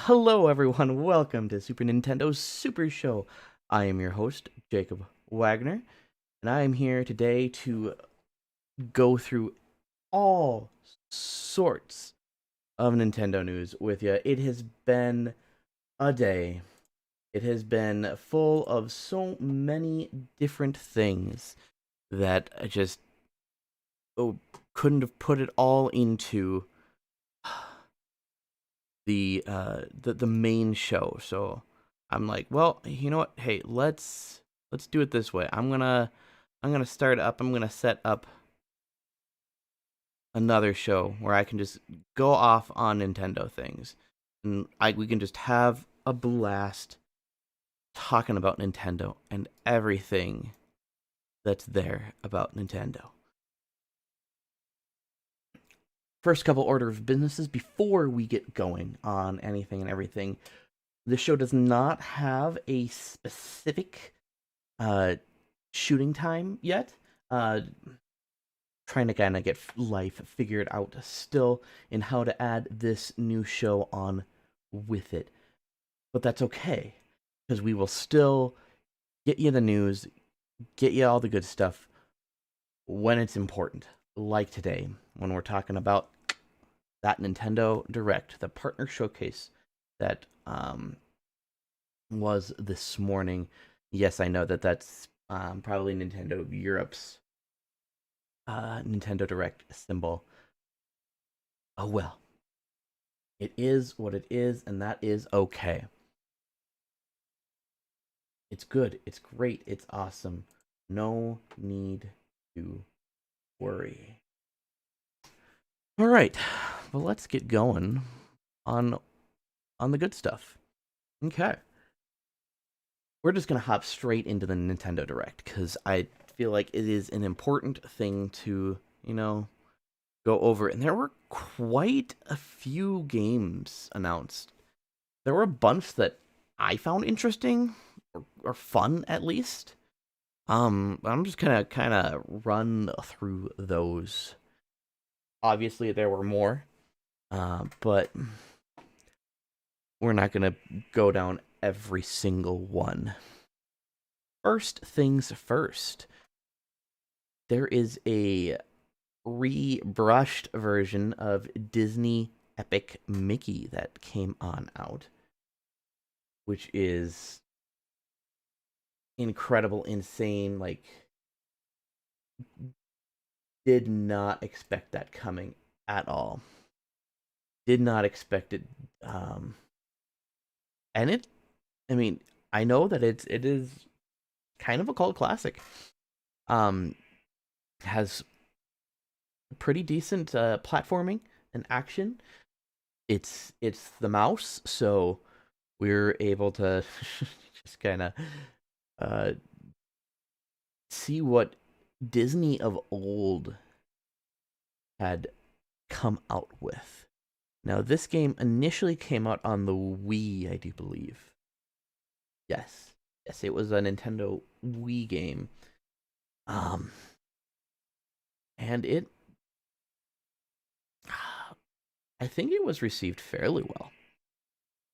Hello everyone, welcome to Super Nintendo's Super Show. I am your host, Jacob Wagner, and I am here today to go through all sorts of Nintendo news with you. It has been a day. It has been full of so many different things that I just couldn't have put it all into the main show. So I'm like, well, you know what? Hey, let's do it this way. I'm gonna start up. I'm gonna set up another show where I can just go off on Nintendo things, and we can just have a blast talking about Nintendo and everything that's there about Nintendo. First couple order of businesses before we get going on anything and everything. This show does not have a specific uh, shooting time yet. Trying to kind of get life figured out still in how to add this new show on with it. But that's okay, because we will still get you the news, get you all the good stuff when it's important. Like today, when we're talking about that Nintendo Direct, the partner showcase that was this morning. Yes, I know that's probably Nintendo Europe's Nintendo Direct symbol. Oh well, it is what it is, and that is okay. It's good, it's great, it's awesome. No need to worry. All right, well let's get going on the good stuff. Okay, we're just gonna hop straight into the Nintendo Direct because I feel like it is an important thing to go over. And there were quite a few games announced. There were a bunch that I found interesting or fun at least. I'm just gonna kind of run through those. Obviously, there were more, but we're not gonna go down every single one. First things first, there is a rebrushed version of Disney Epic Mickey that came on out, which is incredible, insane. Like, did not expect that coming at all. Did not expect it. And it, I mean, I know that it is kind of a cult classic. Um, has pretty decent platforming and action. It's the mouse, so we're able to just kind of uh, see what Disney of old had come out with. Now, this game initially came out on the Wii, I do believe. Yes, yes, it was a Nintendo Wii game. Um, and I think it was received fairly well.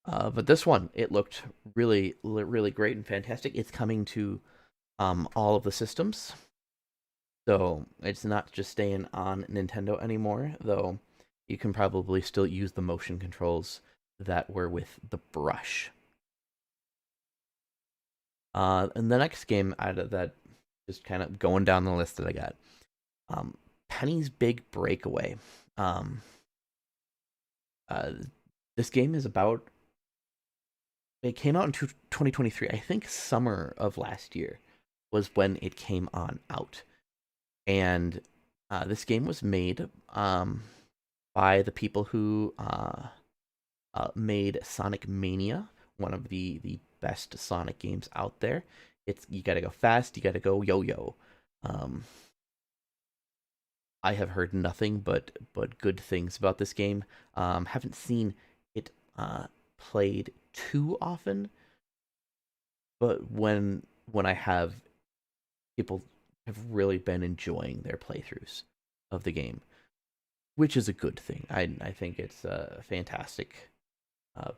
But this one, it looked really, really great and fantastic. It's coming to all of the systems, so it's not just staying on Nintendo anymore. Though you can probably still use the motion controls that were with the brush. And the next game out of that, just kind of going down the list that I got, Penny's Big Breakaway. Um, uh, this game is about. It came out in 2023. I think summer of last year was when it came on out, and this game was made by the people who made Sonic Mania, one of the best Sonic games out there. You gotta go fast, you gotta go yo-yo. Um, I have heard nothing but good things about this game. Haven't seen it played too often, but when I have, people have really been enjoying their playthroughs of the game, which is a good thing. I think it's fantastic.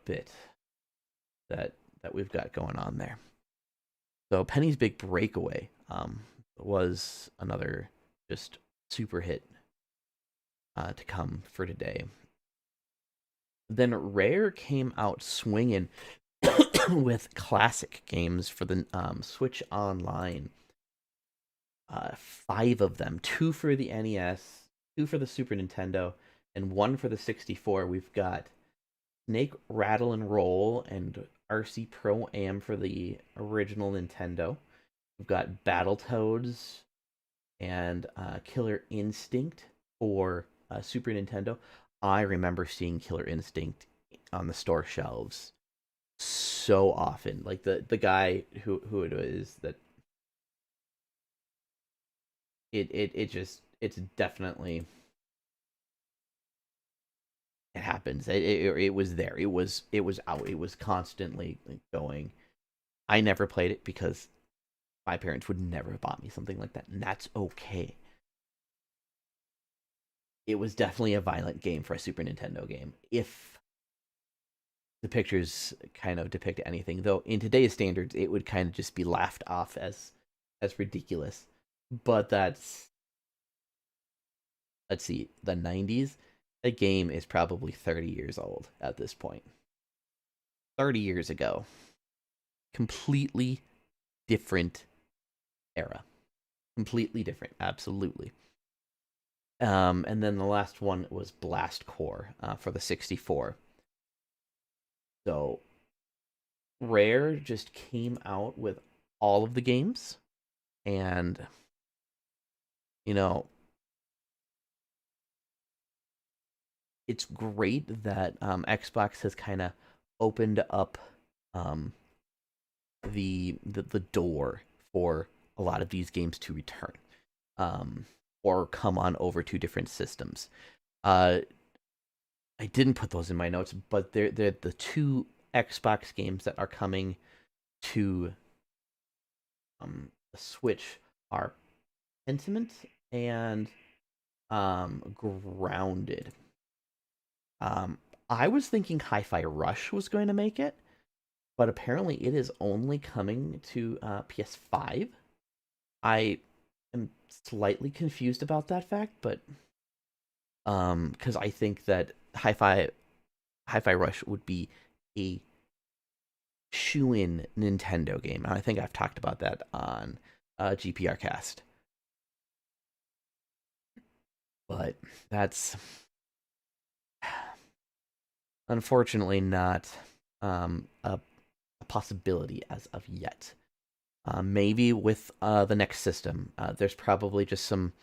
bit that we've got going on there. So Penny's Big Breakaway was another just super hit to come for today. Then Rare came out swinging with classic games for the Switch Online. 5 of them, 2 for the NES, 2 for the Super Nintendo, and 1 for the 64. We've got Snake Rattle and Roll and RC Pro Am for the original Nintendo. We've got Battletoads and Killer Instinct for Super Nintendo. I remember seeing Killer Instinct on the store shelves so often. Like the guy who it is that it's definitely, it happens. It was there. It was out. It was constantly going. I never played it because my parents would never have bought me something like that, and that's okay. It was definitely a violent game for a Super Nintendo game, if the pictures kind of depict anything. Though in today's standards, it would kind of just be laughed off as ridiculous. But that's, let's see, the 90s. The game is probably 30 years old at this point. 30 years ago. Completely different era. Completely different, absolutely. And then the last one was Blast Core for the 64. So Rare just came out with all of the games, and you know, it's great that Xbox has kind of opened up the door for a lot of these games to return, or come on over to different systems. I didn't put those in my notes, but they're the 2 Xbox games that are coming to the Switch are Pentiment and Grounded. I was thinking Hi-Fi Rush was going to make it, but apparently it is only coming to PS5. I am slightly confused about that fact, but because I think that Hi-Fi Rush would be a shoe-in Nintendo game. And I think I've talked about that on GPR Cast. But that's unfortunately not a possibility as of yet. Maybe with the next system, there's probably just some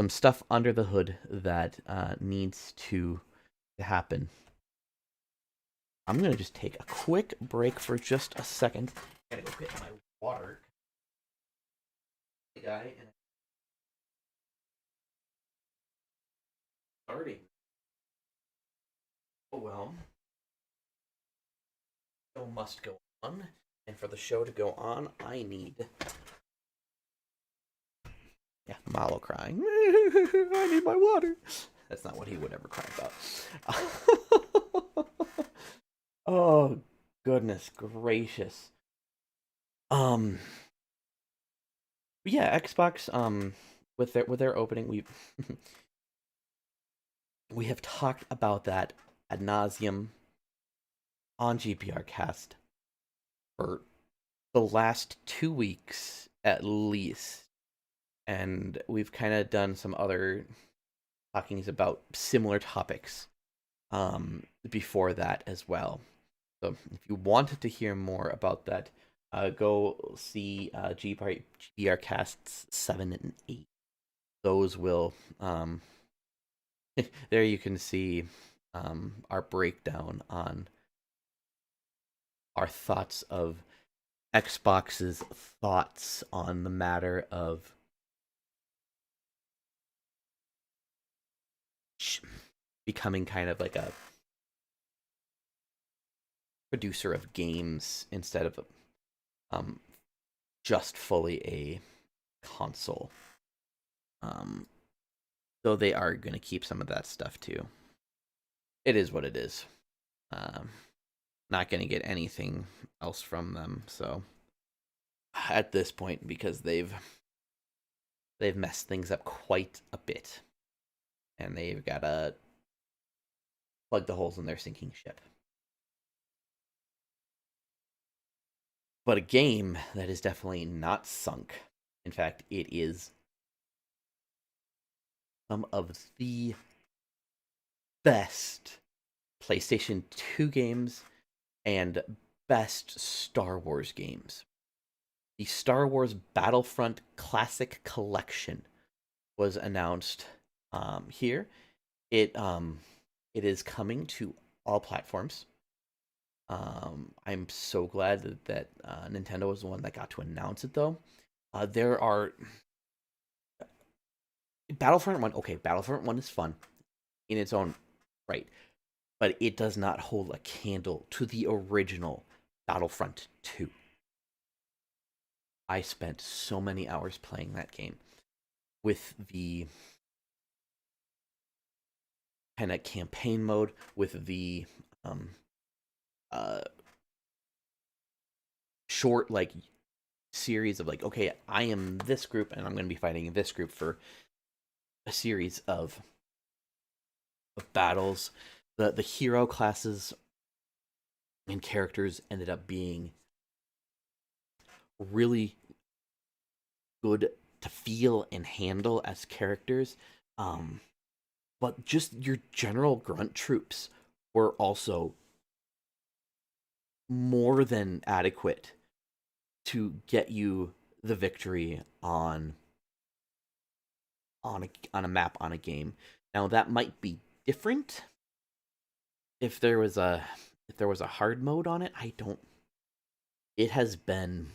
stuff under the hood that needs to happen. I'm gonna just take a quick break for just a second. Gotta go get my water. Guy and starting. Oh well. Show must go on, and for the show to go on, I need. Yeah, Malo crying. I need my water. That's not what he would ever cry about. Oh goodness gracious. Um. Yeah, Xbox. With their opening, we have talked about that ad nauseum on GPR Cast for the last 2 weeks at least, and we've kind of done some other talkings about similar topics before that as well. So if you wanted to hear more about that, go see GPR Casts 7 and 8. Those will there you can see our breakdown on our thoughts of Xbox's thoughts on the matter of becoming kind of like a producer of games instead of just fully a console. Though they are going to keep some of that stuff too. It is what it is. not going to get anything else from them. So at this point, because they've messed things up quite a bit, and they've got to plug the holes in their sinking ship. But a game that is definitely not sunk. In fact, it is some of the best PlayStation 2 games and best Star Wars games. The Star Wars Battlefront Classic Collection was announced here. It is coming to all platforms. I'm so glad that Nintendo was the one that got to announce it, though. There are Battlefront 1. Okay, Battlefront 1 is fun in its own right, but it does not hold a candle to the original Battlefront 2. I spent so many hours playing that game with the kind of campaign mode, with the uh, short like series of like, okay, I am this group and I'm going to be fighting this group for a series of battles. The hero classes and characters ended up being really good to feel and handle as characters. But just your general grunt troops were also more than adequate to get you the victory on a map, on a game. Now that might be different if there was a hard mode on it. I don't. It has been.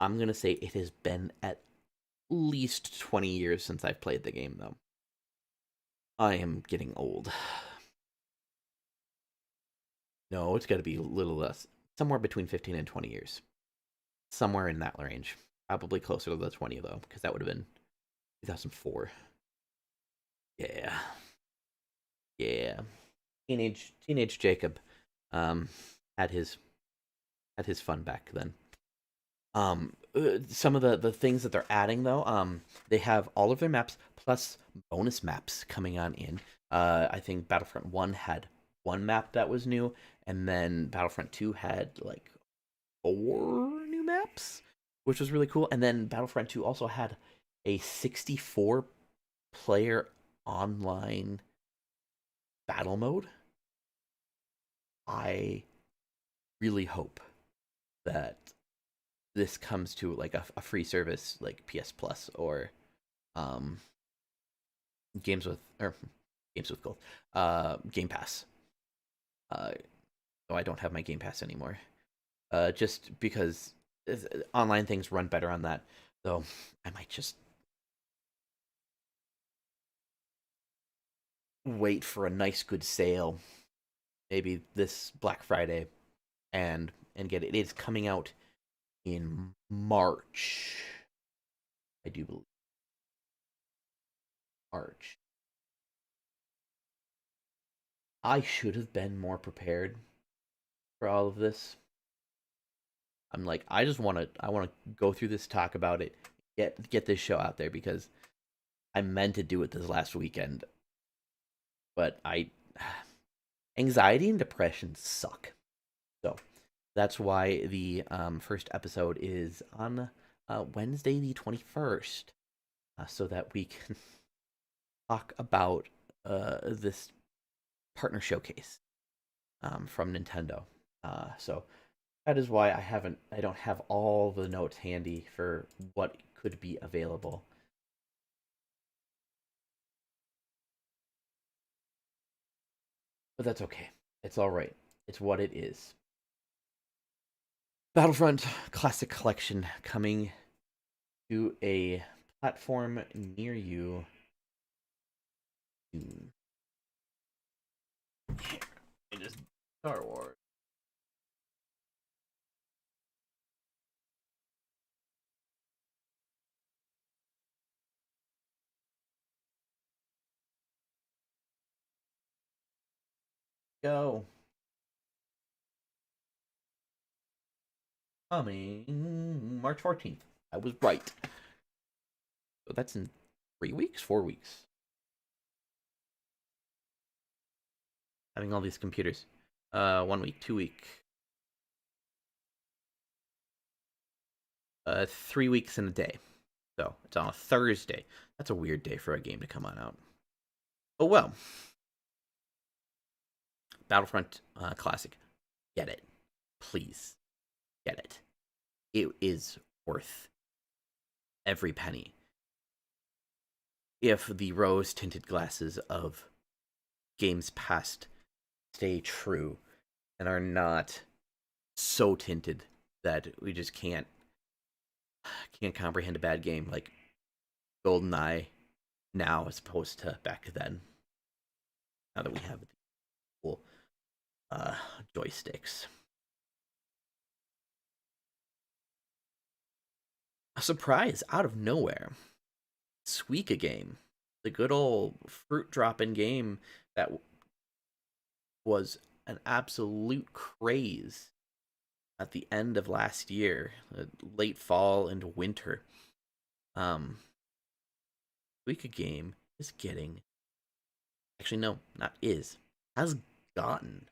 I'm gonna say it has been at least 20 years since I've played the game, though. I am getting old. No, it's got to be a little less. Somewhere between 15 and 20 years. Somewhere in that range. Probably closer to the 20, though, because that would have been 2004. Yeah. Yeah. Teenage Jacob um had his fun back then. Some of the things that they're adding, though, they have all of their maps plus bonus maps coming on in. I think Battlefront 1 had one map that was new, and then Battlefront 2 had like 4 new maps, which was really cool. And then Battlefront 2 also had a 64 player online battle mode. I really hope that this comes to like a free service like PS Plus or um games with or games with gold Game Pass. Oh, I don't have my Game Pass anymore. Just because online things run better on that. So I might just wait for a nice good sale, maybe this Black Friday, and get it. It's coming out in March. I do believe March. I should have been more prepared for all of this. I'm like, I want to go through this, talk about it, get this show out there because I meant to do it this last weekend, but I anxiety and depression suck. So that's why the first episode is on Wednesday the 21st, so that we can talk about this partner showcase from Nintendo. So that is why I don't have all the notes handy for what could be available. But that's okay. It's all right. It's what it is. Battlefront Classic Collection coming to a platform near you soon. It is Star Wars. Go. Coming March 14th. I was right. So that's in 3 weeks, 4 weeks. Having all these computers. 1 week, 2 week. 3 weeks and a day. So it's on a Thursday. That's a weird day for a game to come on out. Oh well. Battlefront Classic. Get it. Please. Get it. It is worth every penny. If the rose tinted glasses of games past stay true and are not so tinted that we just can't comprehend a bad game like GoldenEye now as opposed to back then. Now that we have the cool joysticks. A surprise out of nowhere. Suika game. The good old fruit dropping game that was an absolute craze at the end of last year, late fall into winter. Suika game is getting, actually no, not is, has gotten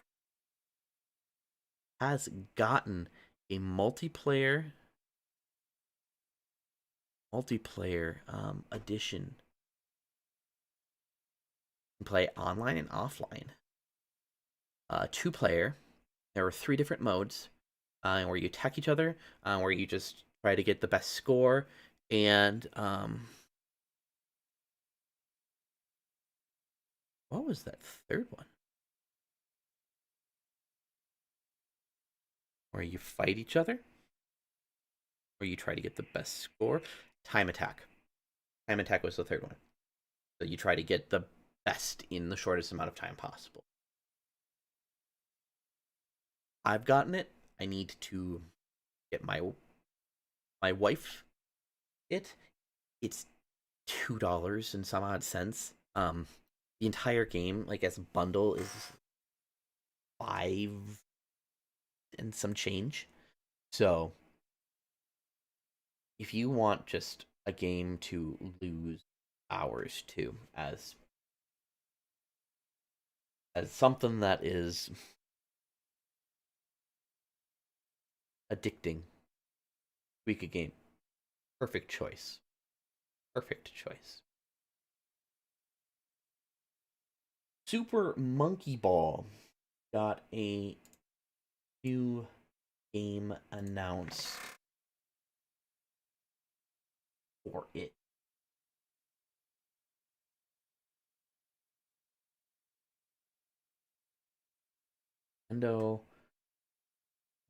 a multiplayer edition. You can play online and offline. 2-player. There are 3 different modes, where you attack each other, where you just try to get the best score, and what was that third one? Where you fight each other, where you try to get the best score. Time attack. Time attack was the third one. So you try to get the best in the shortest amount of time possible. I've gotten it. I need to get my wife it. It's $2 and some odd cents. The entire game, like as a bundle, is 5 and some change. So if you want just a game to lose hours to, as something that is addicting, week a game, perfect choice. Perfect choice. Super Monkey Ball got a new game announced for it. Nintendo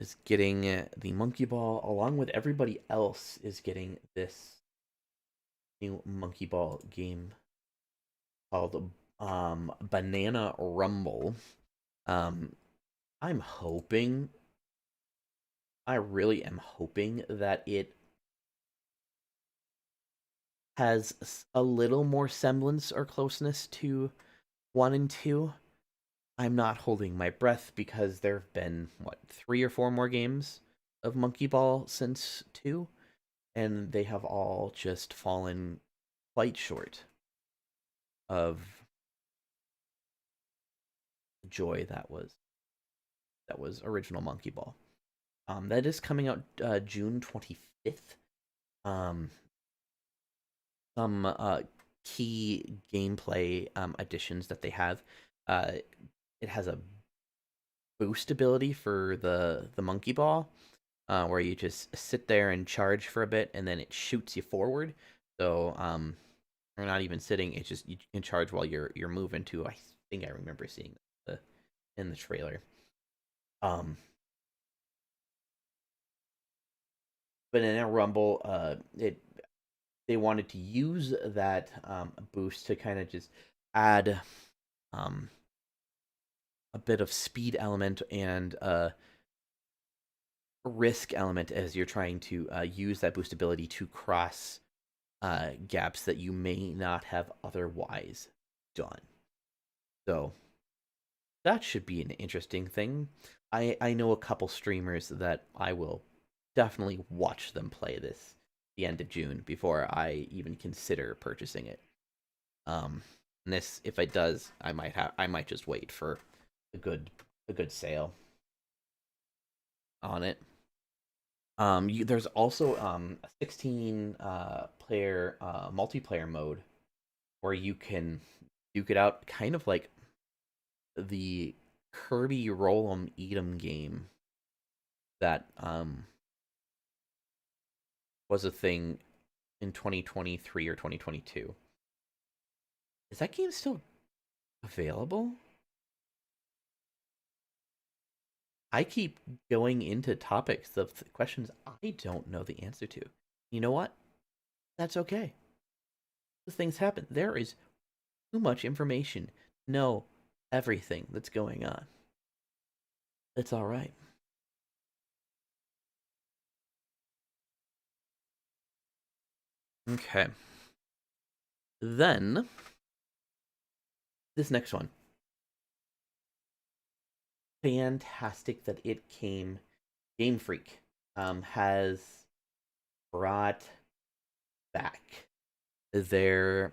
is getting the Monkey Ball, along with everybody else is getting this new Monkey Ball game called Banana Rumble. I'm hoping, I really am hoping that it has a little more semblance or closeness to 1 and 2. I'm not holding my breath because there have been, 3 or 4 more games of Monkey Ball since 2, and they have all just fallen quite short of the joy that was original Monkey Ball. That is coming out June 25th. Some key gameplay additions that they have. It has a boost ability for the monkey ball, where you just sit there and charge for a bit, and then it shoots you forward. So you're not even sitting; it's just you can charge while you're moving too. I think I remember seeing that in the trailer. But in a Rumble, they wanted to use that boost to kind of just add a bit of speed element and risk element as you're trying to use that boost ability to cross gaps that you may not have otherwise done. So that should be an interesting thing. I know a couple streamers that I will definitely watch them play this the end of June before I even consider purchasing it. Um, and this, if it does, I might just wait for a good sale on it. There's also a 16 player multiplayer mode where you can duke it out, kind of like the Kirby Roll 'em Eat 'em game that was a thing in 2023 or 2022. Is that game still available? I keep going into topics of questions I don't know the answer to. You know what? That's okay. Those things happen. There is too much information to know everything that's going on. It's all right. Okay. Then this next one. Fantastic that it came. Game Freak has brought back their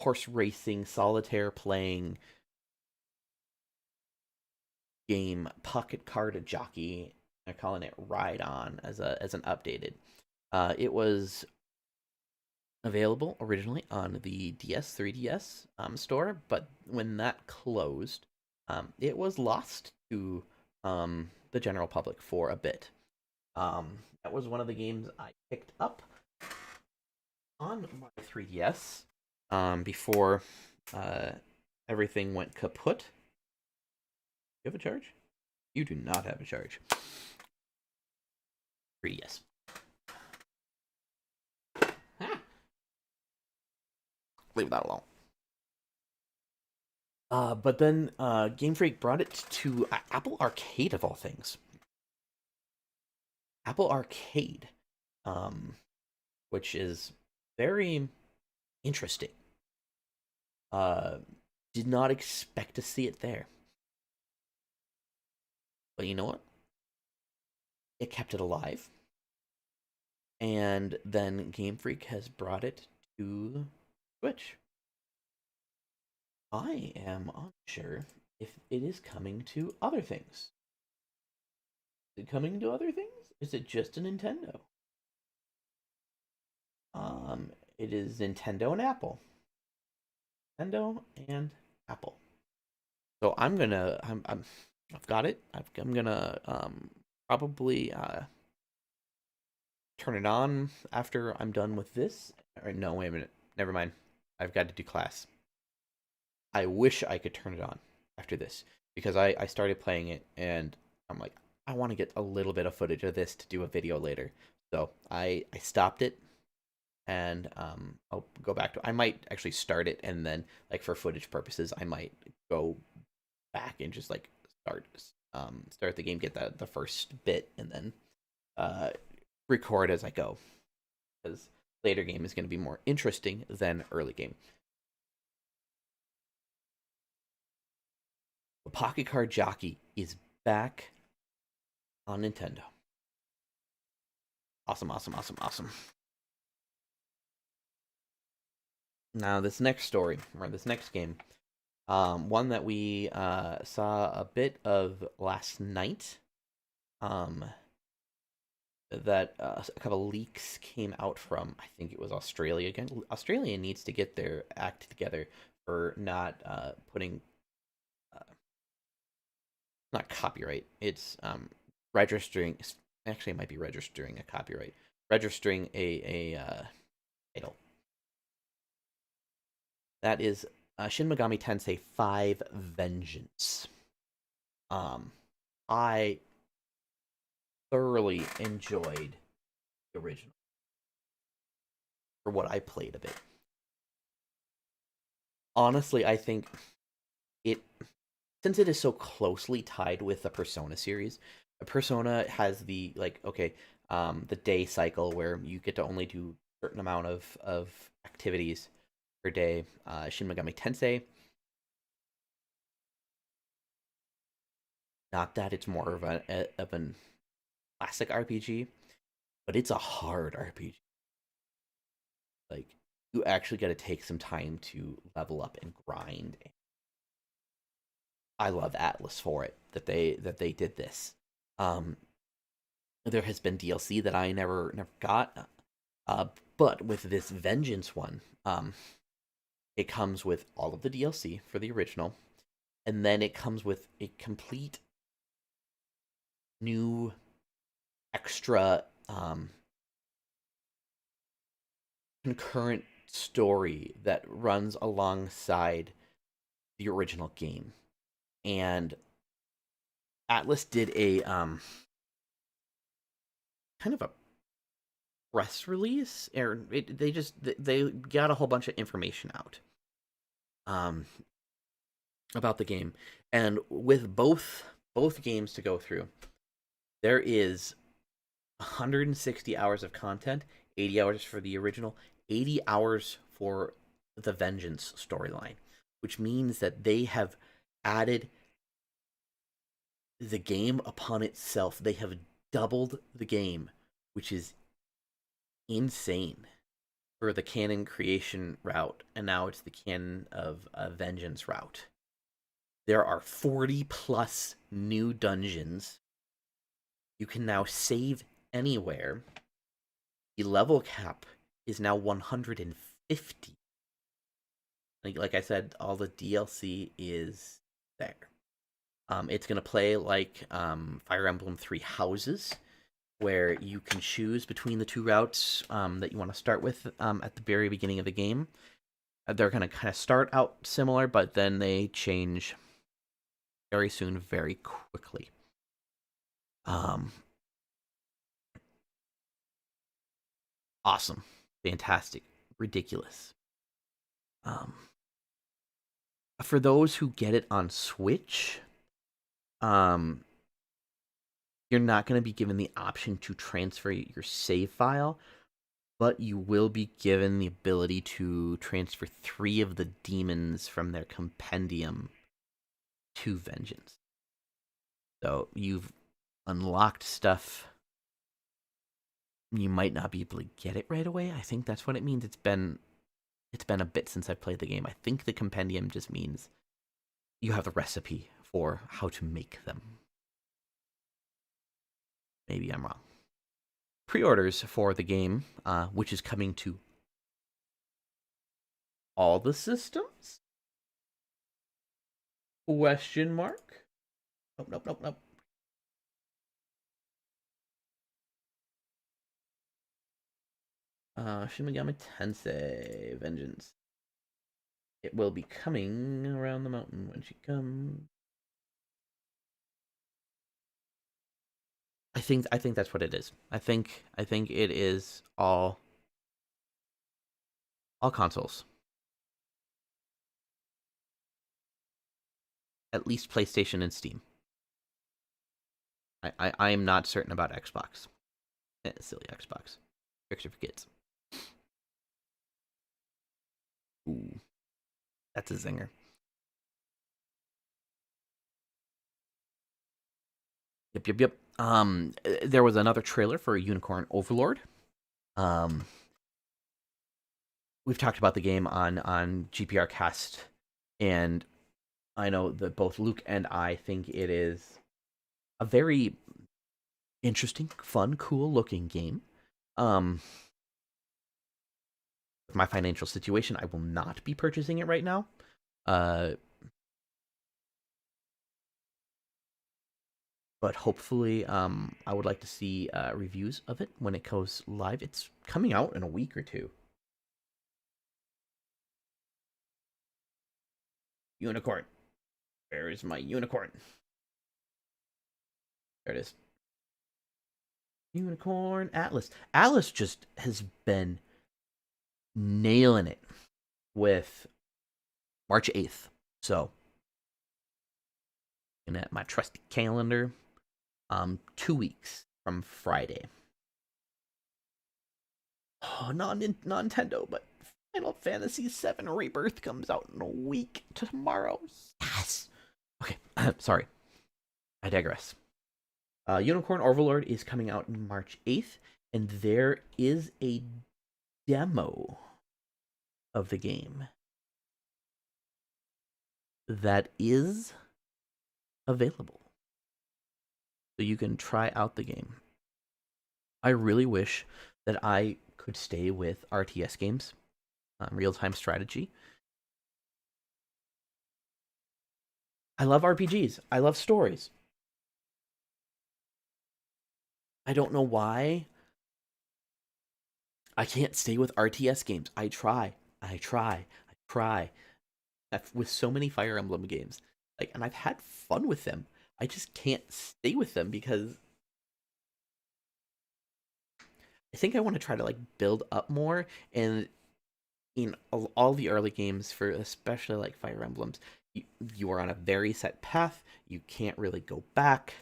horse racing solitaire playing game Pocket Card Jockey. They're calling it Ride On as an updated. It was available originally on the DS 3DS store, but when that closed, it was lost to the general public for a bit. That was one of the games I picked up on my 3DS before everything went kaput. You have a charge? You do not have a charge. 3DS. Leave that alone. But then Game Freak brought it to Apple Arcade of all things. Apple Arcade, which is very interesting. Uh, did not expect to see it there. But you know what? It kept it alive. And then Game Freak has brought it to Switch. I am unsure if it is coming to other things. Is it coming to other things? Is it just a Nintendo? It is Nintendo and Apple. Nintendo and Apple. So I've got it. I'm gonna probably turn it on after I'm done with this. Or no, wait a minute. Never mind. I've got to do class. I wish I could turn it on after this because I started playing it and I'm like, I want to get a little bit of footage of this to do a video later. So I stopped it and I'll go back to. I might actually start it and then like for footage purposes, I might go back and just like start the game, get the first bit, and then record as I go because later game is going to be more interesting than early game. The Pocket Card Jockey is back on Nintendo. Awesome, awesome, awesome, awesome. Now this next story or this next game, one that we saw a bit of last night. That a couple leaks came out from. I think it was Australia again. Australia needs to get their act together for not putting not copyright. It's registering. Actually, it might be registering a copyright. Registering a title. That is Shin Megami Tensei 5 Vengeance. I thoroughly enjoyed the original for what I played of it. Honestly, I think it since it is so closely tied with the Persona series, Persona has the like okay, the day cycle where you get to only do a certain amount of activities per day. Shin Megami Tensei Not that it's more of an classic RPG, but it's a hard RPG. Like you actually got to take some time to level up and grind. I love Atlas for it that they did this. Um, there has been DLC that I never got, uh, but with this Vengeance one, it comes with all of the DLC for the original, and then it comes with a complete new extra concurrent story that runs alongside the original game. And Atlas did a kind of a press release, or they got a whole bunch of information out um, about the game, and with both games to go through, there is 160 hours of content, 80 hours for the original, 80 hours for the Vengeance storyline, which means that they have added the game upon itself. They have doubled the game, which is insane for the canon creation route, and now it's the canon of Vengeance route. There are 40 plus new dungeons. You can now save anywhere. The level cap is now 150. Like I said, all the DLC is there. It's gonna play like Fire Emblem Three Houses, where you can choose between the two routes that you want to start with at the very beginning of the game. They're gonna kind of start out similar, but then they change very soon, very quickly. Um, awesome, fantastic, ridiculous. Um, for those who get it on Switch, um, you're not going to be given the option to transfer your save file, but you will be given the ability to transfer 3 of the demons from their compendium to Vengeance. So you've unlocked stuff. You might not be able to get it right away. I think that's what it means. It's been a bit since I've played the game. I think the compendium just means you have the recipe for how to make them. Maybe I'm wrong. Pre-orders for the game, which is coming to all the systems? Question mark? Nope. Shin Megami Tensei Vengeance. It will be coming around the mountain when she comes. I think that's what it is. I think it is all consoles. At least PlayStation and Steam. I am not certain about Xbox. Silly Xbox. Picture for kids. Ooh, that's a zinger. Yep. There was another trailer for Unicorn Overlord. Um, we've talked about the game on GPR Cast, and I know that both Luke and I think it is a very interesting, fun, cool looking game. With my financial situation, I will not be purchasing it right now. Uh, but hopefully, I would like to see reviews of it when it goes live. It's coming out in a week or two. Unicorn. Where is my unicorn? There it is. Unicorn Atlas. Atlas just has been nailing it with March 8th. So, looking at my trusty calendar, 2 weeks from Friday. Oh, not Nintendo, but Final Fantasy VII Rebirth comes out in a week tomorrow. Yes. Okay, sorry. I digress. Unicorn Overlord is coming out March 8th, and there is a demo of the game that is available. So you can try out the game. I really wish that I could stay with RTS games, real time strategy. I love RPGs, I love stories. I don't know why I can't stay with RTS games. I try, I try, I try. With so many Fire Emblem games, like, and I've had fun with them. I just can't stay with them because I think I want to try to like build up more. And in all the early games, for especially like Fire Emblems, you are on a very set path. You can't really go back,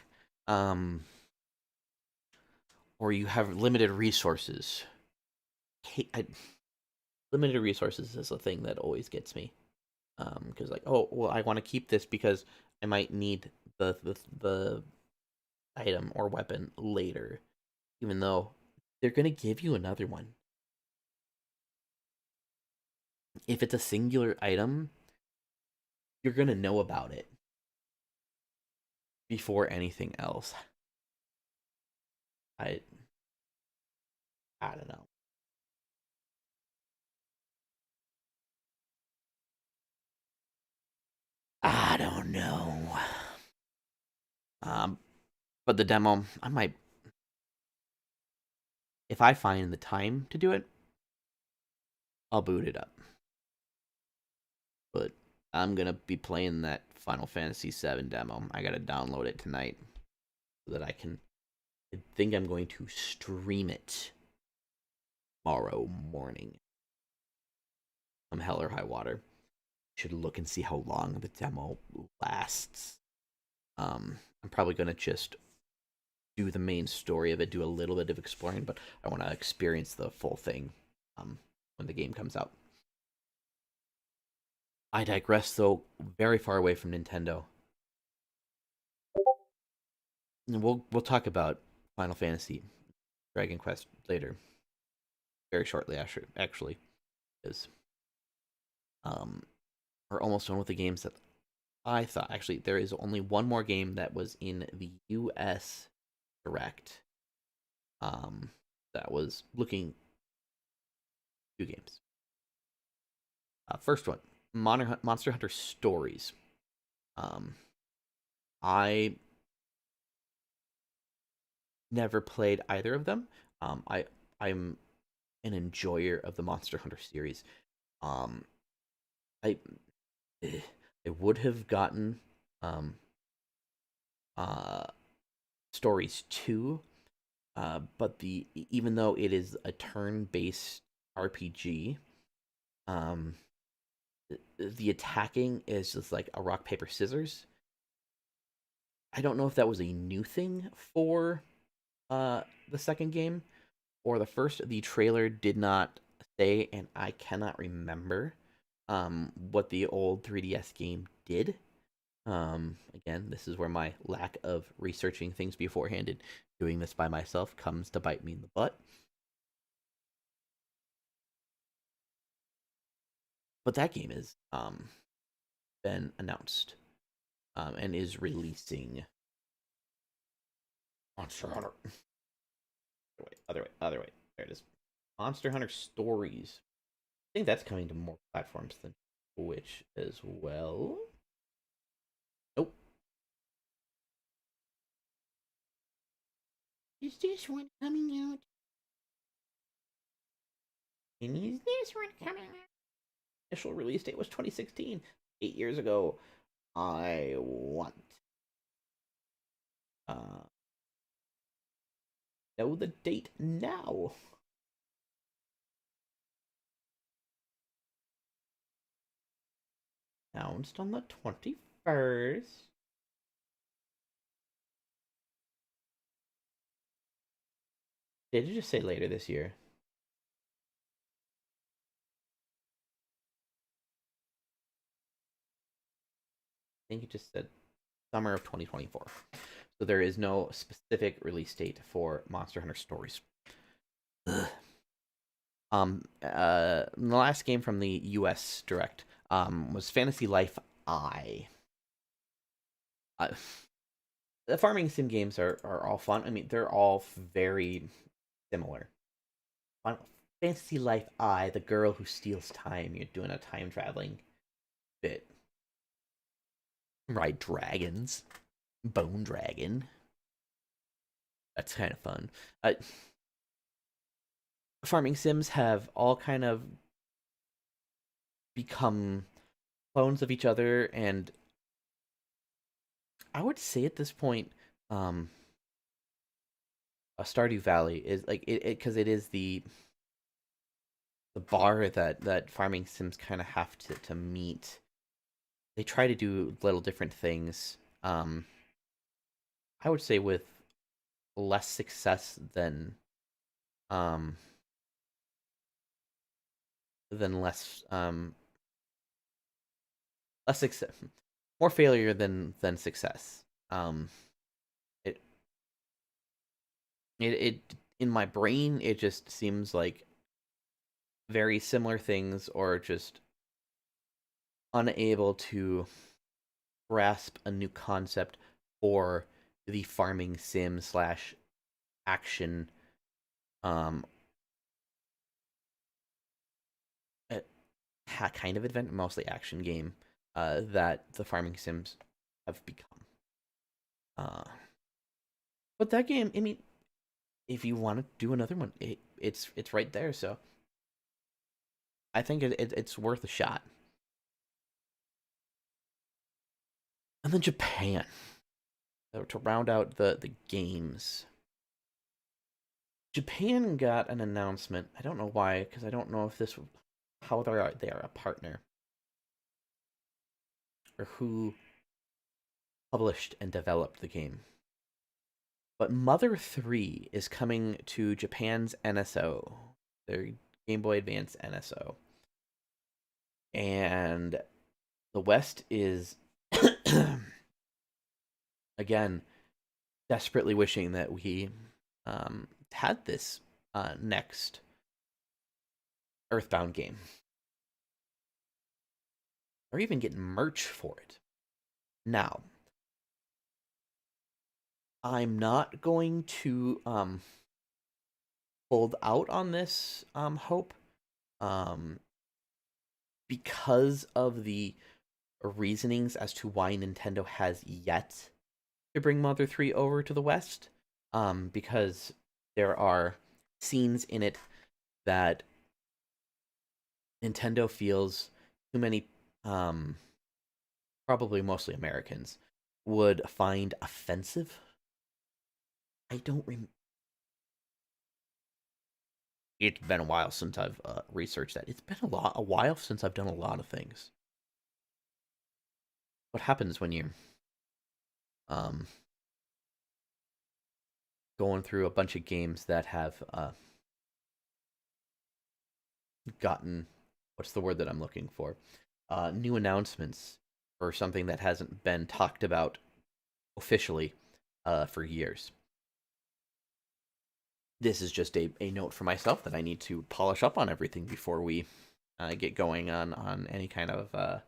um, or you have limited resources. Limited resources is a thing that always gets me. Because like, oh well, I want to keep this because I might need the item or weapon later, even though they're gonna give you another one. If it's a singular item, you're gonna know about it before anything else. I I don't know. I don't know. Um, but the demo, I might, if I find the time to do it, I'll boot it up. But I'm gonna be playing that Final Fantasy VII demo. I gotta download it tonight so that I can. I think I'm going to stream it tomorrow morning. I'm hell or high water. Should look and see how long the demo lasts. I'm probably gonna just do the main story of it, do a little bit of exploring, but I want to experience the full thing when the game comes out. I digress, though, very far away from Nintendo. And we'll talk about Final Fantasy, Dragon Quest later, very shortly. Actually, because um, we're almost done with the games that I thought. Actually, there is only one more game that was in the U.S. Direct. That was looking 2 games. First one, Monster Hunter Stories. Um, I never played either of them. I'm an enjoyer of the Monster Hunter series. Um, I I would have gotten um uh Stories 2, but the even though it is a turn-based RPG, um, the attacking is just like a rock paper scissors. I don't know if that was a new thing for the second game or the first. The trailer did not say, and I cannot remember what the old 3DS game did. Again, this is where my lack of researching things beforehand and doing this by myself comes to bite me in the butt. But that game is been announced and is releasing Monster Hunter. Other way. There it is. Monster Hunter Stories. I think that's coming to more platforms than Switch as well. Nope. Is this one coming out? And is this one coming out? Initial release date was 2016, 8 years ago. I want uh know the date now. Announced on the 21st. Did it just say later this year? I think it just said summer of 2024. So there is no specific release date for Monster Hunter Stories. Ugh. The last game from the US Direct was Fantasy Life I. Uh, the farming sim games are all fun. I mean, they're all very similar. Fantasy Life I, the girl who steals time. You're doing a time traveling bit. Ride dragons. Bone dragon. That's kind of fun. Farming sims have all kind of become clones of each other, and I would say at this point, a Stardew Valley is like it because it is the bar that farming sims kind of have to meet. They try to do little different things. I would say with less success um than less success, more failure than success. Um, it it in my brain it just seems like very similar things, or just unable to grasp a new concept for the farming sim slash action um uh, kind of adventure, mostly action game that the farming sims have become. Uh, but that game, I mean, if you want to do another one, it's right there. So I think it's worth a shot. And then Japan, to round out the games. Japan got an announcement. I don't know why, because I don't know if this how they are a partner, or who published and developed the game. But Mother 3 is coming to Japan's NSO, their Game Boy Advance NSO. And the West is again desperately wishing that we had this next Earthbound game, or even get merch for it. Now, I'm not going to hold out on this hope, um, because of the reasonings as to why Nintendo has yet to bring Mother 3 over to the West. Because there are scenes in it that Nintendo feels too many, probably mostly Americans, would find offensive. I don't It's been a while since I've researched that. It's been a while since I've done a lot of things. What happens when you're um, going through a bunch of games that have gotten, what's the word that I'm looking for? New announcements, or something that hasn't been talked about officially for years. This is just a note for myself that I need to polish up on everything before we get going on any kind of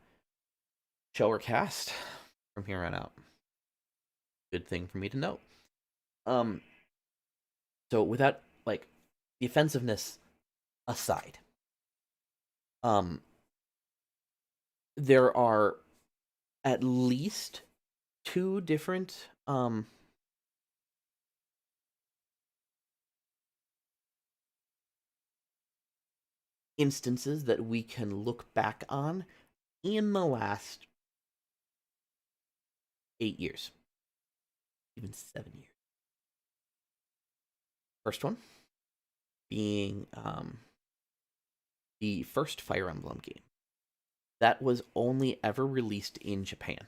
show or cast from here on out. Good thing for me to note. Um, so without, like, the offensiveness aside, um, there are at least two different instances that we can look back on in the last 8 years, even 7 years. First one being the first Fire Emblem game that was only ever released in Japan.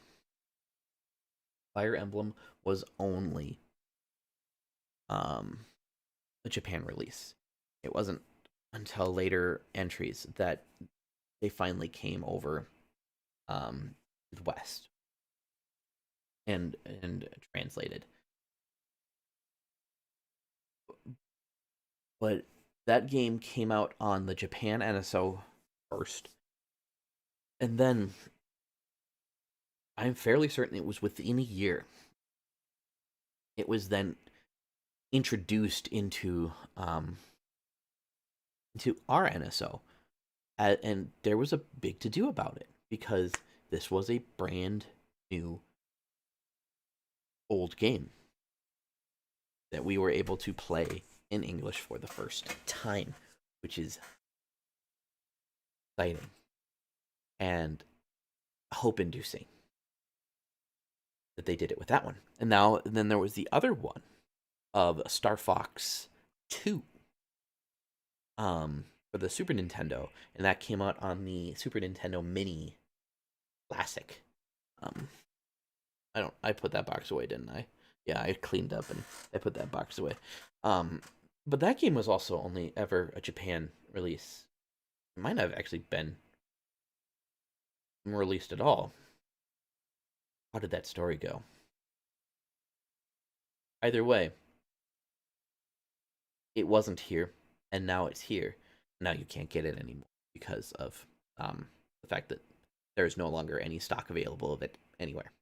Fire Emblem was only a Japan release. It wasn't until later entries that they finally came over to the West and translated. but that game came out on the Japan NSO first, and then I'm fairly certain it was within a year. It was then introduced into our NSO, and there was a big to do about it because this was a brand new old game that we were able to play in English for the first time, which is exciting and hope inducing that they did it with that one. And then there was the other one of Star Fox 2 for the Super Nintendo, and that came out on the Super Nintendo Mini Classic. I put that box away, didn't I? Yeah, I cleaned up and I put that box away. But that game was also only ever a Japan release. It might not have actually been released at all. How did that story go? Either way, it wasn't here, and now it's here. Now you can't get it anymore because of the fact that there is no longer any stock available of it anywhere.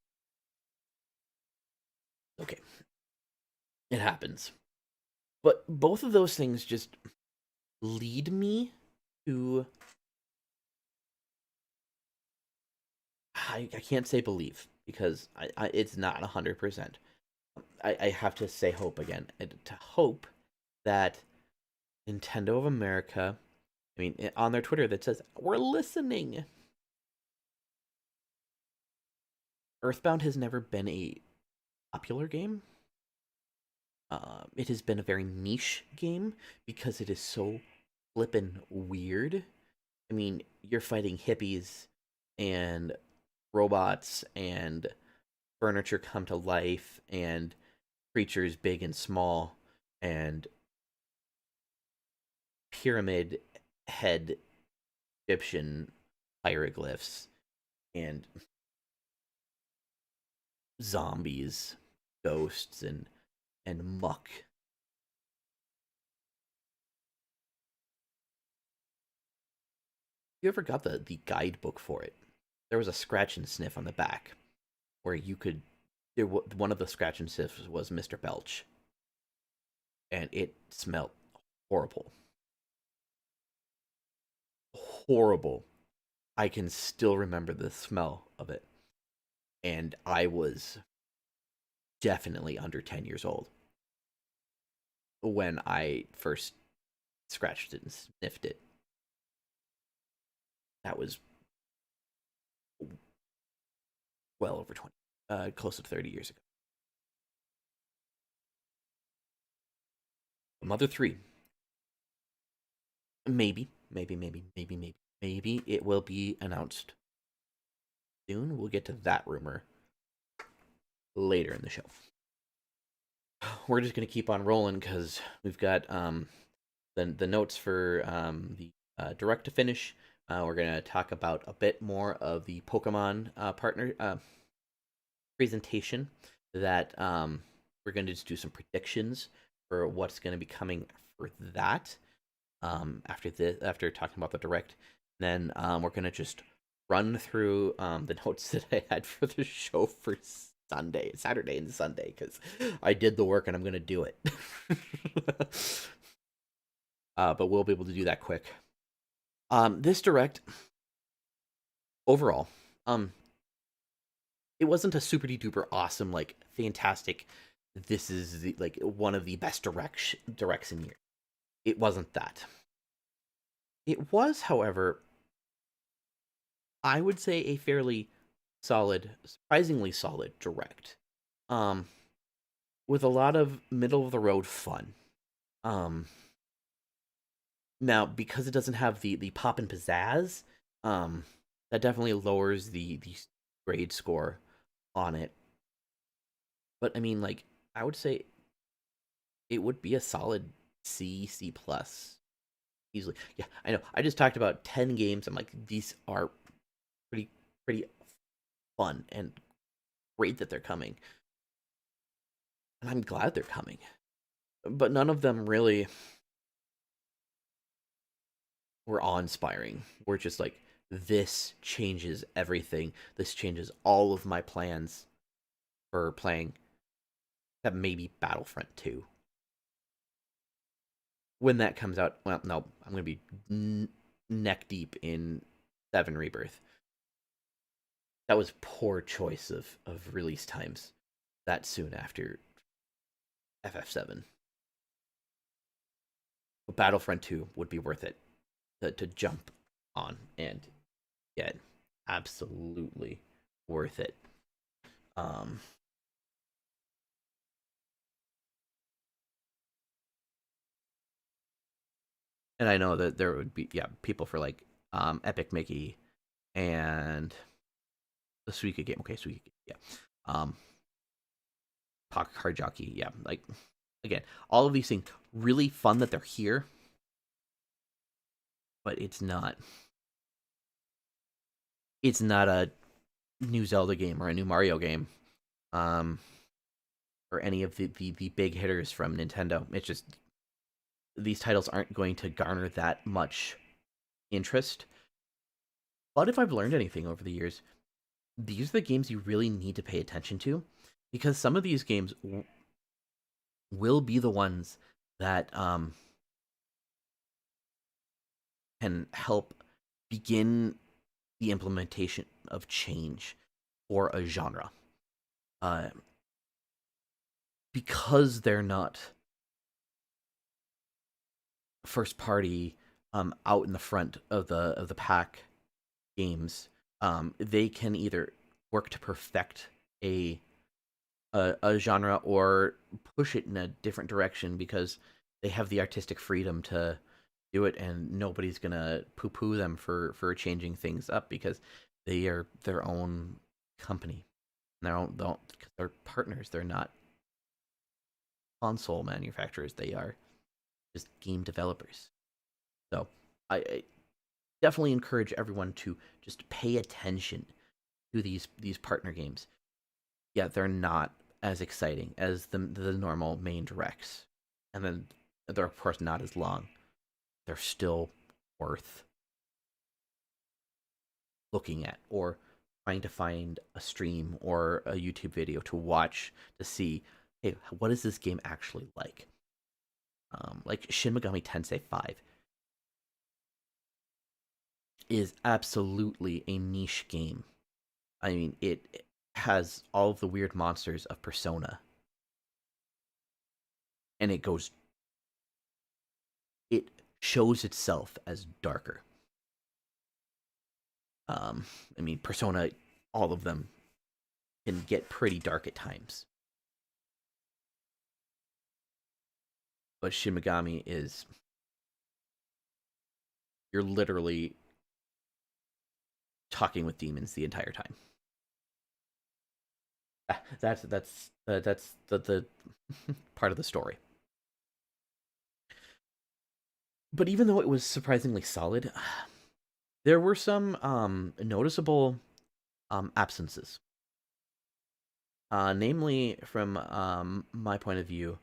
Okay, it happens. But both of those things just lead me to I can't say believe because it's not 100%. I have to say hope again. To hope that Nintendo of America, I mean, on their Twitter that says, we're listening. Earthbound has never been a popular game. It has been a very niche game because it is so flippin' weird. I mean, you're fighting hippies and robots and furniture come to life and creatures big and small and pyramid head Egyptian hieroglyphs and zombies, ghosts, and muck. You ever got the guidebook for it? There was a scratch and sniff on the back where you could. One of the scratch and sniffs was Mr. Belch, and it smelled horrible. Horrible. I can still remember the smell of it, and I was definitely under 10 years old when I first scratched it and sniffed it. That was well over 20, close to 30 years ago. Mother 3. Maybe it will be announced soon. We'll get to that rumor later in the show. We're just going to keep on rolling because we've got the notes for the direct to finish. We're going to talk about a bit more of the Pokemon partner presentation that we're going to just do some predictions for what's going to be coming for that after talking about the direct. Then we're going to just run through the notes that I had for the show for Saturday and Sunday, because I did the work and I'm going to do it. But we'll be able to do that quick. This direct, overall, it wasn't a super duper awesome, like, fantastic, this is like one of the best directs in years. It wasn't that. It was, however, I would say a fairly solid, surprisingly solid direct. With a lot of middle of the road fun. Now, because it doesn't have the pop and pizzazz, that definitely lowers the grade score on it. But I mean, like, I would say it would be a solid C plus easily. Yeah, I know. I just talked about 10 games. I'm like, these are pretty fun and great that they're coming. And I'm glad they're coming. But none of them really were awe-inspiring. Were just like, this changes everything. This changes all of my plans for playing that maybe Battlefront 2. When that comes out, well, no, I'm gonna be neck deep in 7 Rebirth. That was poor choice of release times that soon after FF7. But Battlefront 2 would be worth it to jump on and get. Absolutely worth it. Um, and I know that there would be people for like Epic Mickey and the Suika game. Okay, Suika game, yeah. Pocket Card Jockey, yeah. Like again, all of these things really fun that they're here, but it's not a new Zelda game or a new Mario game. Um, or any of the big hitters from Nintendo. It's just these titles aren't going to garner that much interest. But if I've learned anything over the years, these are the games you really need to pay attention to, because some of these games will be the ones that can help begin the implementation of change for a genre. Uh, because they're not first party out in the front of the pack games, they can either work to perfect a, a genre or push it in a different direction because they have the artistic freedom to do it, and nobody's gonna poo poo them for changing things up because they are their own company. Their own, don't they're partners. They're not console manufacturers. They are just game developers. So I definitely encourage everyone to just pay attention to these partner games. Yeah, they're not as exciting as the normal main directs, and then they're of course not as long. They're still worth looking at or trying to find a stream or a YouTube video to watch to see, hey, what is this game actually like? Like Shin Megami Tensei 5 is absolutely a niche game. I mean, it has all of the weird monsters of Persona, and it shows itself as darker. I mean, Persona, all of them can get pretty dark at times, but Shin Megami is, you're literally talking with demons the entire time. That's the part of the story. But even though it was surprisingly solid, there were some noticeable absences. Namely, from my point of view,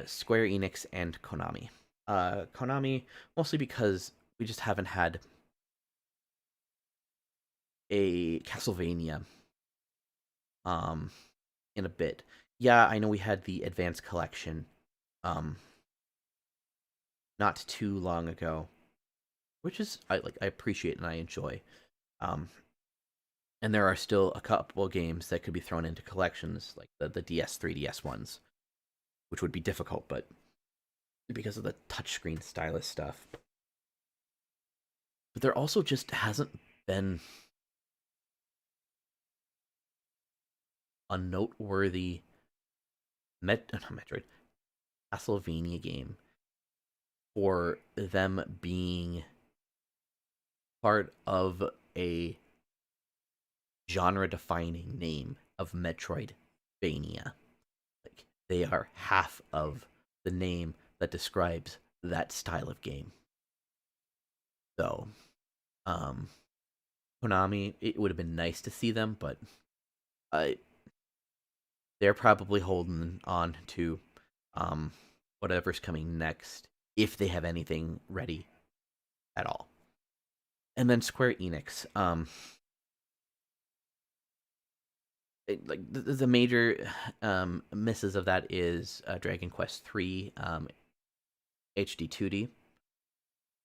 Square Enix and Konami. Konami, mostly because we just haven't had a Castlevania um, in a bit. Yeah, I know we had the Advanced Collection um, not too long ago, which is I appreciate and I enjoy. Um, and there are still a couple games that could be thrown into collections, like the DS 3DS ones, which would be difficult, but because of the touchscreen stylus stuff. But there also just hasn't been a noteworthy not Metroid Castlevania game for them being part of a genre defining name of Metroidvania. Like they are half of the name that describes that style of game. So, um, Konami, it would have been nice to see them, but uh, they're probably holding on to um, whatever's coming next if they have anything ready at all. And then Square Enix, like the major misses of that is Dragon Quest III HD 2D.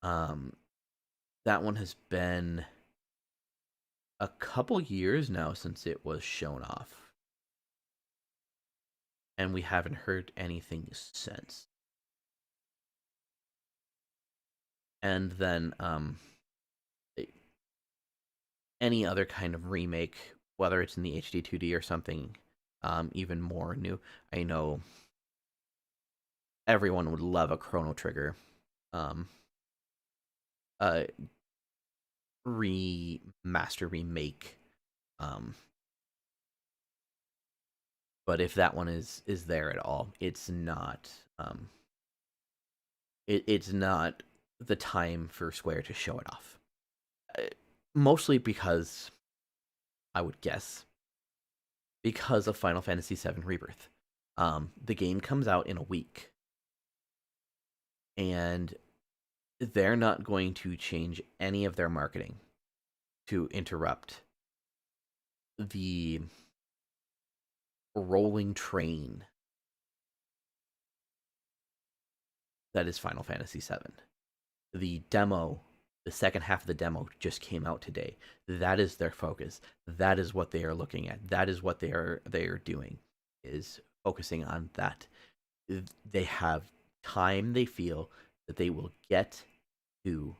Um, that one has been a couple years now since it was shown off, and we haven't heard anything since. And then any other kind of remake, whether it's in the HD 2D or something even more new. I know everyone would love a Chrono Trigger um, uh, remaster remake. Um, but if that one is there at all, it's not. It's not the time for Square to show it off. Mostly because I would guess because of Final Fantasy VII Rebirth. The game comes out in a week, and they're not going to change any of their marketing to interrupt the rolling train that is Final Fantasy VII. The demo, the second half of the demo just came out today. That is their focus. That is what they are looking at. That is what they are doing, is focusing on that. They have time they feel that they will get to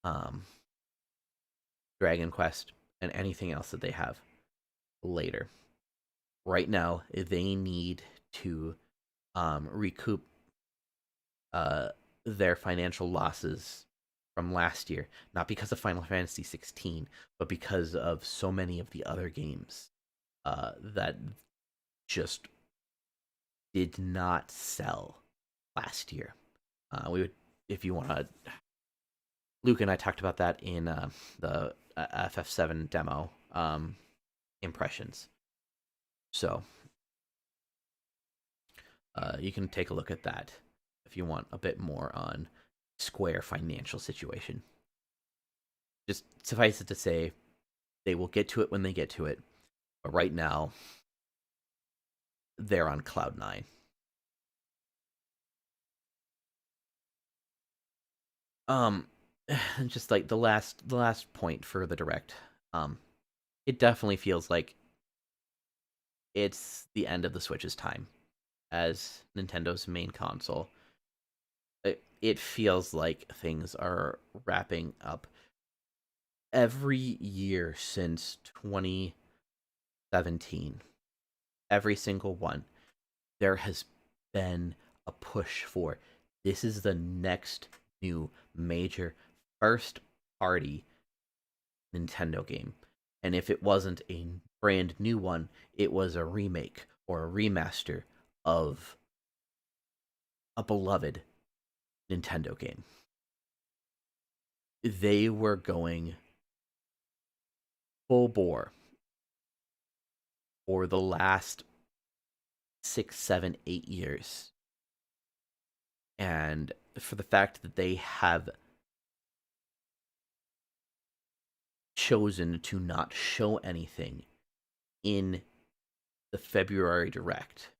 um, Dragon Quest and anything else that they have later. Right now, they need to recoup their financial losses from last year, not because of Final Fantasy 16, but because of so many of the other games that just did not sell last year. We would, if you want to, Luke and I talked about that in the FF7 demo impressions. So you can take a look at that if you want a bit more on Square financial situation. Just suffice it to say, they will get to it when they get to it. But right now, they're on cloud nine. Um, just like the last point for the direct. It definitely feels like it's the end of the Switch's time as Nintendo's main console. It feels like things are wrapping up. Every year since 2017, every single one, there has been a push for this is the next new major first party Nintendo game. And if it wasn't a brand new one, it was a remake or a remaster of a beloved Nintendo game. They were going full bore for the last 6, 7, 8 years. And for the fact that they have chosen to not show anything in the February Direct,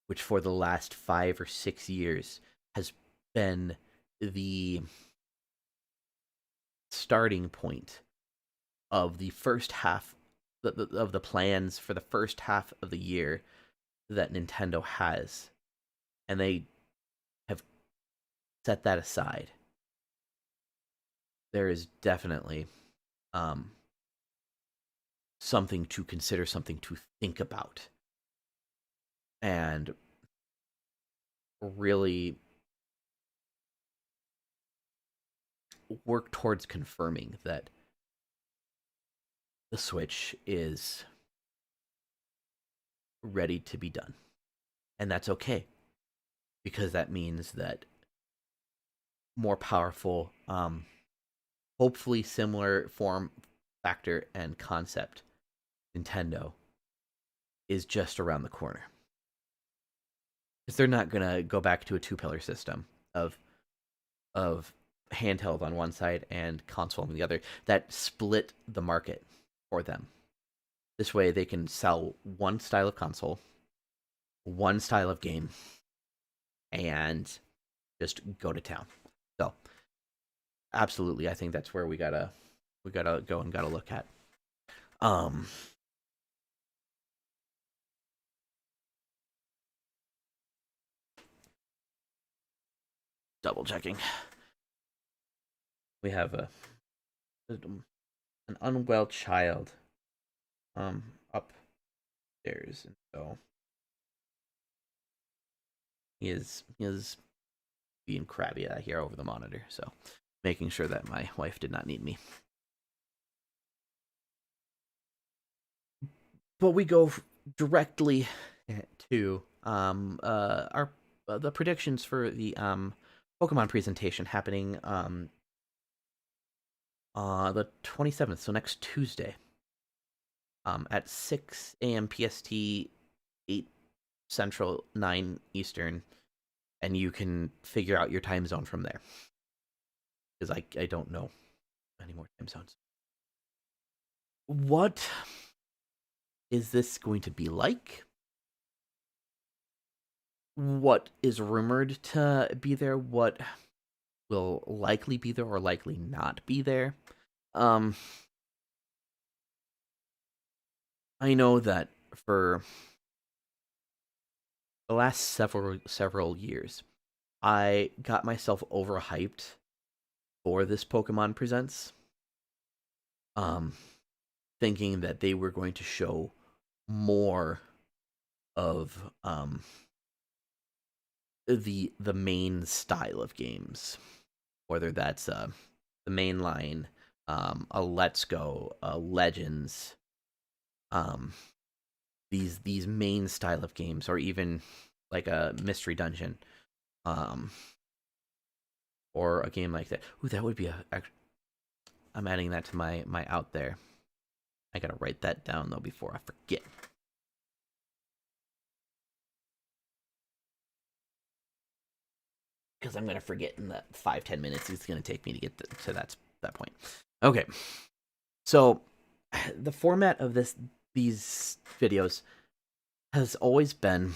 which for the last 5 or 6 years has been the starting point of the first half of the plans for the first half of the year that Nintendo has, and they have set that aside. There is definitely something to consider, something to think about, and really work towards confirming that the Switch is ready to be done. And that's okay, because that means that more powerful, hopefully similar form factor and concept Nintendo is just around the corner. Because they're not going to go back to a two-pillar system of of handheld on one side and console on the other that split the market for them. This way they can sell one style of console, one style of game, and just go to town. So absolutely, I think that's where we gotta go and gotta look at. Um, Double checking. We have an unwell child upstairs, and so he is being crabby here over the monitor. So making sure that my wife did not need me. But we go directly to our the predictions for the Pokemon presentation happening the 27th, so next Tuesday, at 6 a.m. PST, 8 Central, 9 Eastern, and you can figure out your time zone from there. Because I don't know any more time zones. What is this going to be like? What is rumored to be there? What will likely be there or likely not be there? I know that for the last several years, I got myself overhyped for this Pokemon Presents, um, thinking that they were going to show more of the main style of games, whether that's the main line, a Let's Go, Legends, um, these main style of games, or even like a Mystery Dungeon, um, or a game like that. Ooh, that would be I'm adding that to my out there. I gotta write that down though before I forget. Because I'm gonna forget in the 5-10 minutes it's gonna take me to get to that point. Okay, so the format of these videos has always been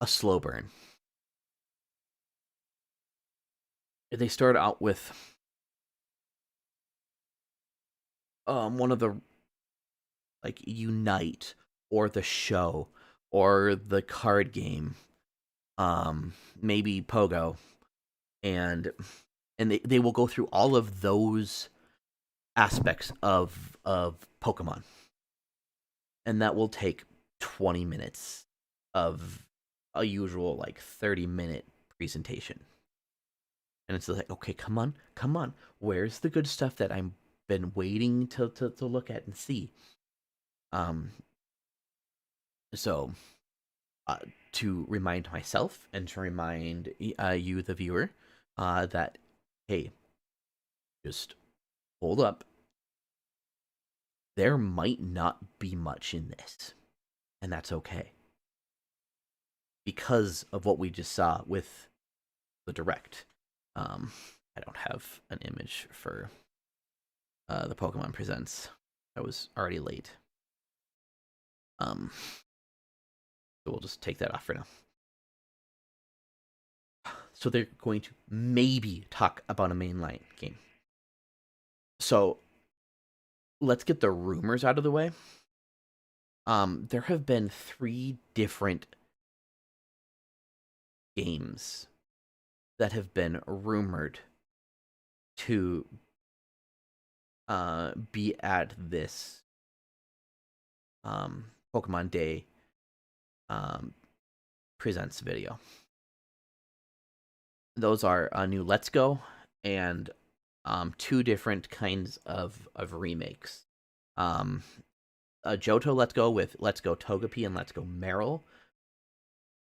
a slow burn. They start out with one of the like Unite or the show or the card game, maybe Pogo, and they will go through all of those aspects of Pokemon, and that will take 20 minutes of a usual like 30-minute presentation. And it's like, okay, come on, where's the good stuff that I've been waiting to look at and see? Um, so to remind myself and to remind you, the viewer, that hey, just hold up. There might not be much in this, and that's okay, because of what we just saw with the direct. I don't have an image for the Pokemon Presents. I was already late. So we'll just take that off for now. So they're going to maybe talk about a mainline game. So let's get the rumors out of the way. There have been 3 different games that have been rumored to be at this Pokemon Day Presents video. Those are a new Let's Go and 2 different kinds of remakes. A Johto Let's Go with Let's Go Togepi and Let's Go Meryl.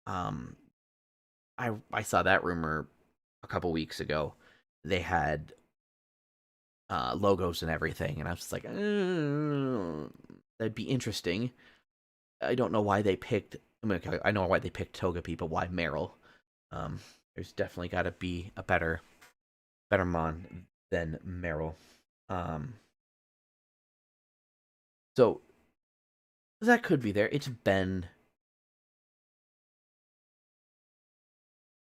I saw that rumor a couple weeks ago. They had logos and everything, and I was just like, that'd be interesting. I don't know why they picked. I mean, I know why they picked Togepi, but why Meryl? There's definitely got to be a better mon than Meryl. Um, so that could be there. It's been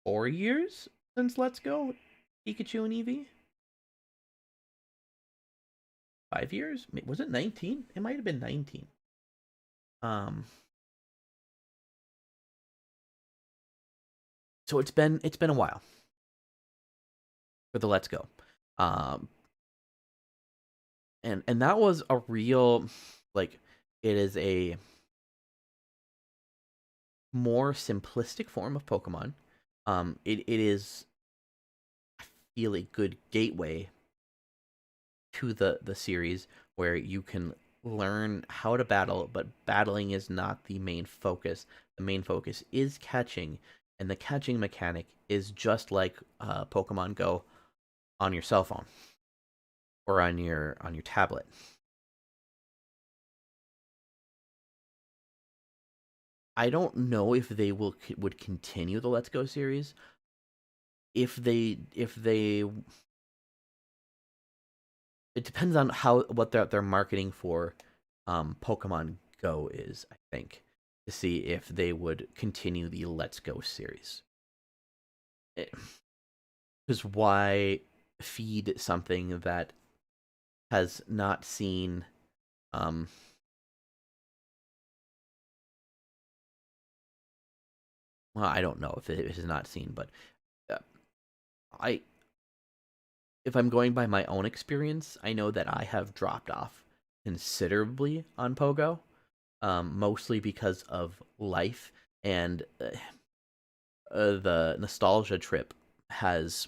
4 years since Let's Go Pikachu and Eevee. 5 years? Was it 19? It might have been 19. Um, so it's been a while for the Let's Go. Um, and that was a real, like, it is a more simplistic form of Pokemon. It is, I feel, a good gateway to the series where you can learn how to battle, but battling is not the main focus. The main focus is catching, and the catching mechanic is just like Pokemon Go on your cell phone or on your tablet. I don't know if they would continue the Let's Go series. If they it depends on how what their marketing for Pokemon Go is, I think, to see if they would continue the Let's Go series. Because why feed something that has not seen um well, I don't know if it has not seen, but uh, I if I'm going by my own experience, I know that I have dropped off considerably on Pogo, mostly because of life and the nostalgia trip has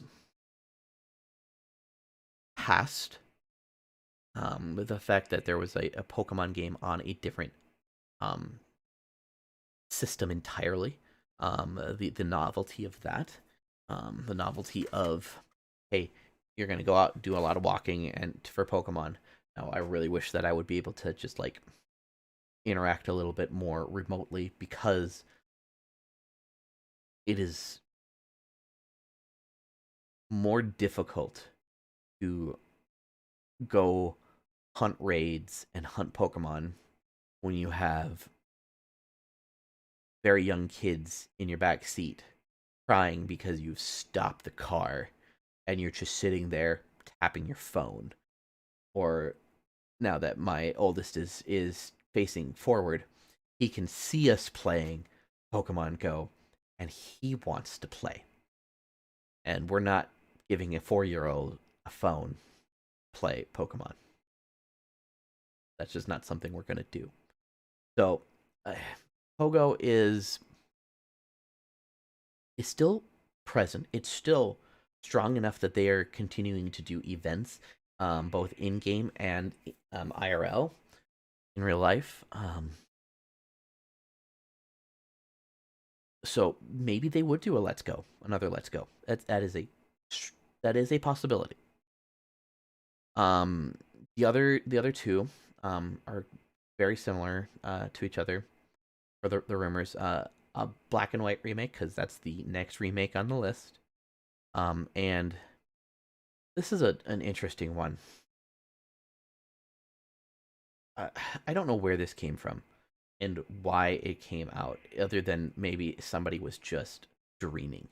passed. With the fact that there was a Pokemon game on a different um, system entirely. The novelty of that, the novelty of, hey, you're gonna go out and do a lot of walking and for Pokemon. Now, I really wish that I would be able to just like interact a little bit more remotely because it is more difficult to go hunt raids and hunt Pokemon when you have very young kids in your back seat crying because you've stopped the car and you're just sitting there tapping your phone. Or now that my oldest is facing forward, he can see us playing Pokemon Go and he wants to play. And we're not giving a 4-year-old a phone to play Pokemon. That's just not something we're going to do. So, Pogo is still present. It's still strong enough that they are continuing to do events, both in game and IRL in real life. So maybe they would do a Let's Go, another Let's Go. That is a possibility. Um, the other two are very similar to each other for the rumors. A black and white remake because that's the next remake on the list. And this is an interesting one. Uh, I don't know where this came from and why it came out, other than maybe somebody was just dreaming.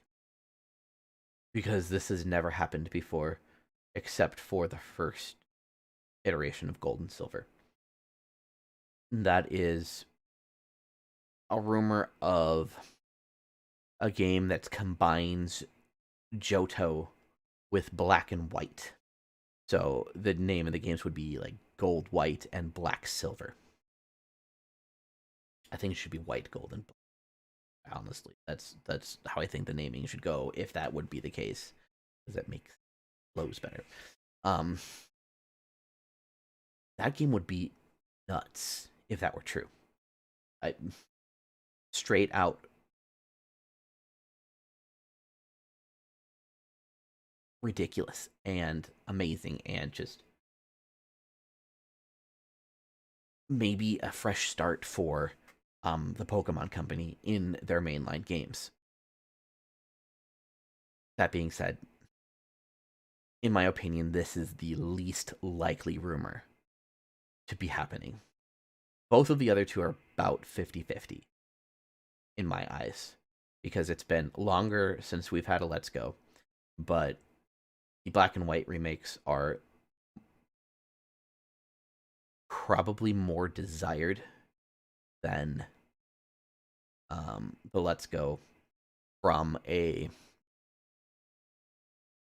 Because this has never happened before, except for the first iteration of Gold and Silver. That is a rumor of a game that combines Johto with black and white. So the name of the games would be like Gold, White, and Black, Silver. I think it should be White, Gold, and Black. Honestly, that's how I think the naming should go. If that would be the case, because that makes flows better. Um, that game would be nuts if that were true. I, straight out ridiculous and amazing and just maybe a fresh start for the Pokemon Company in their mainline games. That being said, in my opinion, this is the least likely rumor to be happening. Both of the other two are about 50-50 in my eyes, because it's been longer since we've had a Let's Go, but the black and white remakes are probably more desired than the Let's Go from a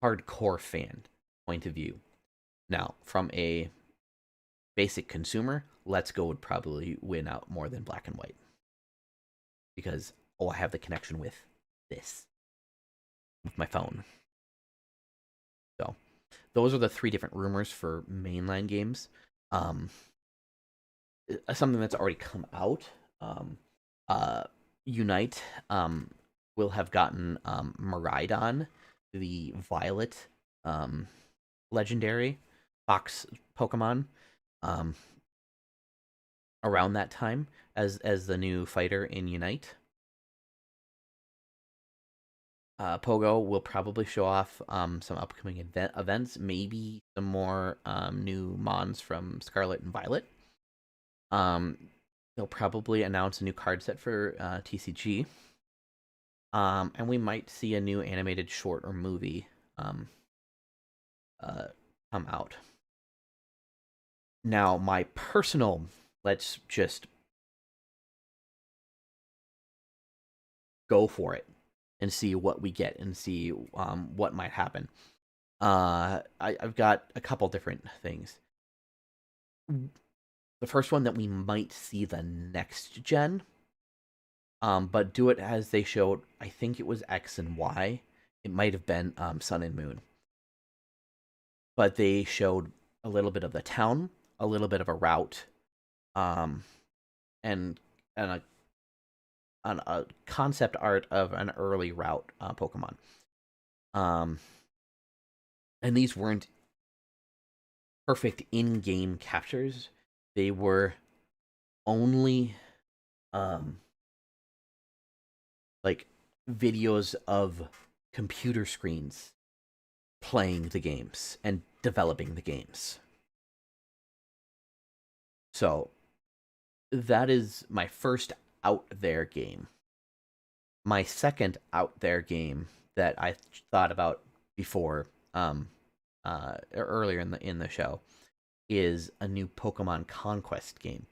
hardcore fan point of view. Now, from a basic consumer, Let's Go would probably win out more than black and white. Because, I have the connection with this, with my phone. So, those are the three different rumors for mainline games. Something that's already come out. Unite will have gotten Miraidon, the Violet legendary Fox Pokemon, around that time as the new fighter in Unite. Pogo will probably show off some upcoming events, maybe some more new Mons from Scarlet and Violet. They'll probably announce a new card set for TCG. And we might see a new animated short or movie come out. Now, my personal, let's just go for it and see what we get and see what might happen. I've got a couple different things. The first one that we might see the next gen, but do it as they showed. I think it was X and Y. It might have been Sun and Moon. But they showed a little bit of the town, a little bit of a route, and a concept art of an early route Pokemon. And these weren't perfect in-game captures. They were only like videos of computer screens playing the games and developing the games. So that is my first out there game. My second out there game that I thought about before earlier in the show is a new Pokemon Conquest game.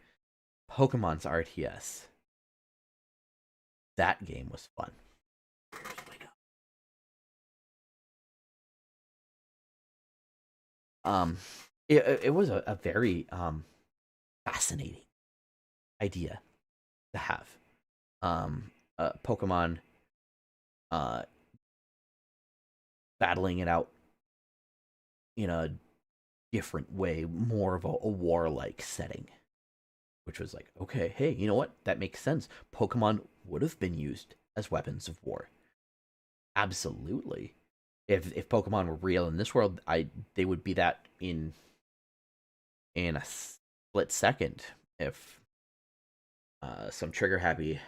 Pokemon's RTS. That game was fun. It was a very fascinating idea to have. Pokemon battling it out in a different way, more of a warlike setting, which was like, okay, hey, you know what? That makes sense. Pokemon would have been used as weapons of war. Absolutely. If Pokemon were real in this world, they would be that in a split second if some trigger happy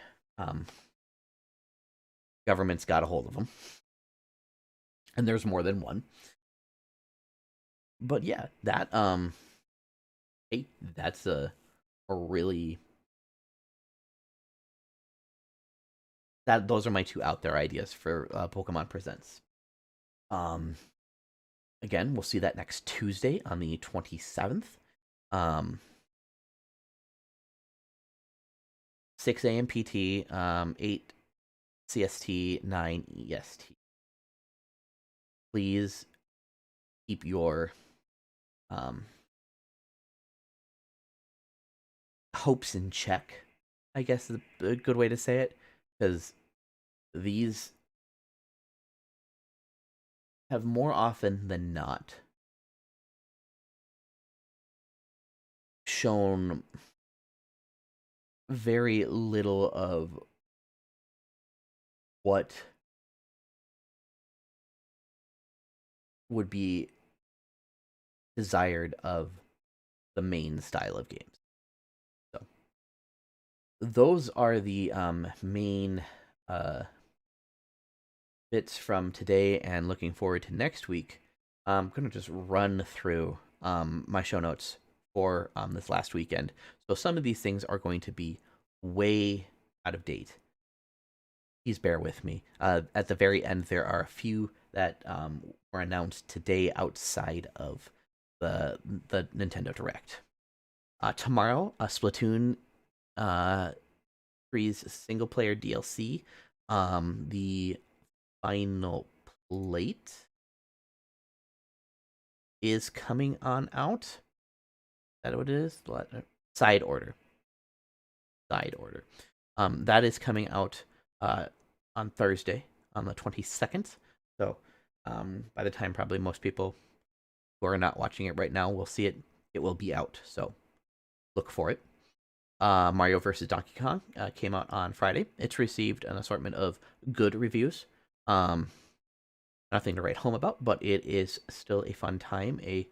governments got a hold of them. And there's more than one. But yeah, that hey, that's a really those are my two out there ideas for Pokemon Presents. Again, we'll see that next Tuesday on the 27th. 6 a.m. PT, 8 CST, 9 EST. Please keep your hopes in check, I guess is a good way to say it, because these have more often than not shown very little of what would be desired of the main style of games. So those are the main bits from today and looking forward to next week, I'm going to just run through my show notes for this last weekend. So some of these things are going to be way out of date. Please bear with me. At the very end, there are a few that were announced today outside of the Nintendo Direct. Tomorrow, Splatoon uh, 3's single player DLC, the final plate is coming on out. Is that what it is? Side order. Side order. That is coming out on Thursday, on the 22nd. So by the time probably most people who are not watching it right now will see it, it will be out. So look for it. Mario vs. Donkey Kong came out on Friday. It's received an assortment of good reviews. Nothing to write home about, but it is still a fun time, a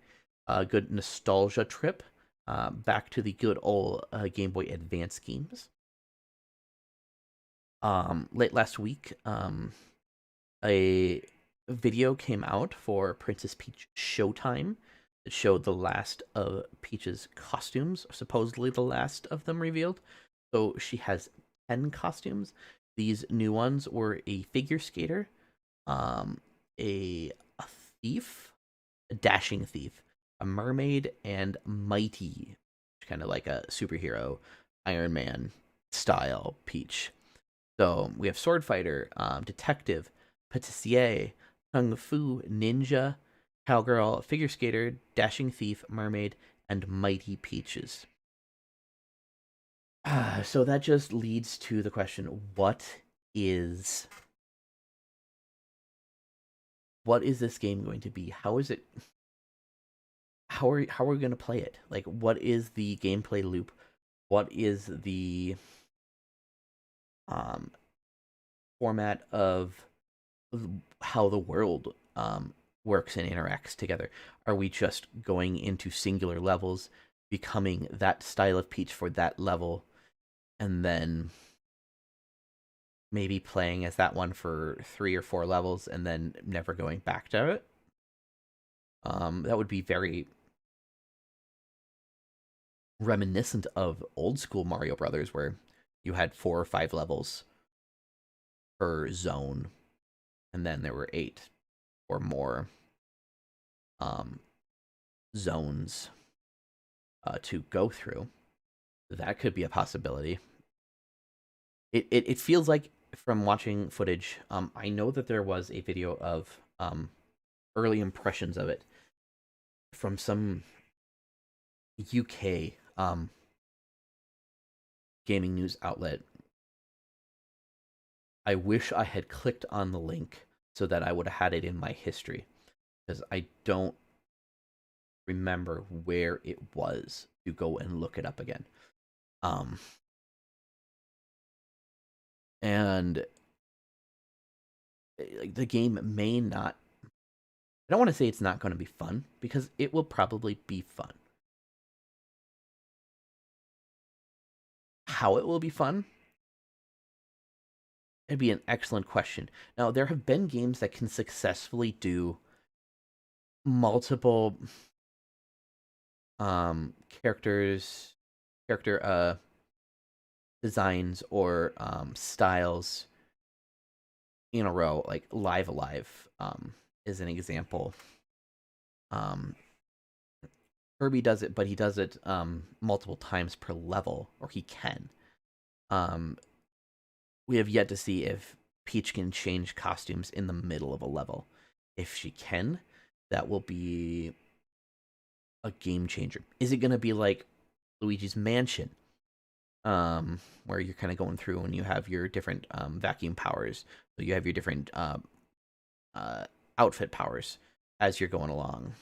good nostalgia trip back to the good old Game Boy Advance games. Late last week, a video came out for Princess Peach Showtime. It showed the last of Peach's costumes, supposedly the last of them revealed. So she has 10 costumes. These new ones were a figure skater, um, a thief, a dashing thief, a mermaid, and Mighty, kind of like a superhero Iron Man style Peach. So we have sword fighter, detective, patissier, kung fu, ninja, cowgirl, figure skater, dashing thief, mermaid, and Mighty Peaches. So that just leads to the question: what is this game going to be? How is it? How are we going to play it? Like, what is the gameplay loop? What is the um format of how the world works and interacts together? Are we just going into singular levels, becoming that style of Peach for that level, and then maybe playing as that one for 3 or 4 levels and then never going back to it? That would be very reminiscent of old school Mario Brothers, where you had 4 or 5 levels per zone, and then there were 8 or more um, zones to go through. That could be a possibility. It feels like, from watching footage, I know that there was a video of early impressions of it from some UK gaming news outlet. I wish I had clicked on the link so that I would have had it in my history, because I don't remember where it was to go and look it up again. And like, the game may not, I don't want to say it's not going to be fun, because it will probably be fun. How it will be fun, it'd be an excellent question. Now, there have been games that can successfully do multiple characters, character designs, or styles in a row, like Live Alive is an example. Kirby does it, but he does it multiple times per level, or he can. We have yet to see if Peach can change costumes in the middle of a level. If she can, that will be a game changer. Is it going to be like Luigi's Mansion, where you're kind of going through and you have your different vacuum powers, so you have your different outfit powers as you're going along?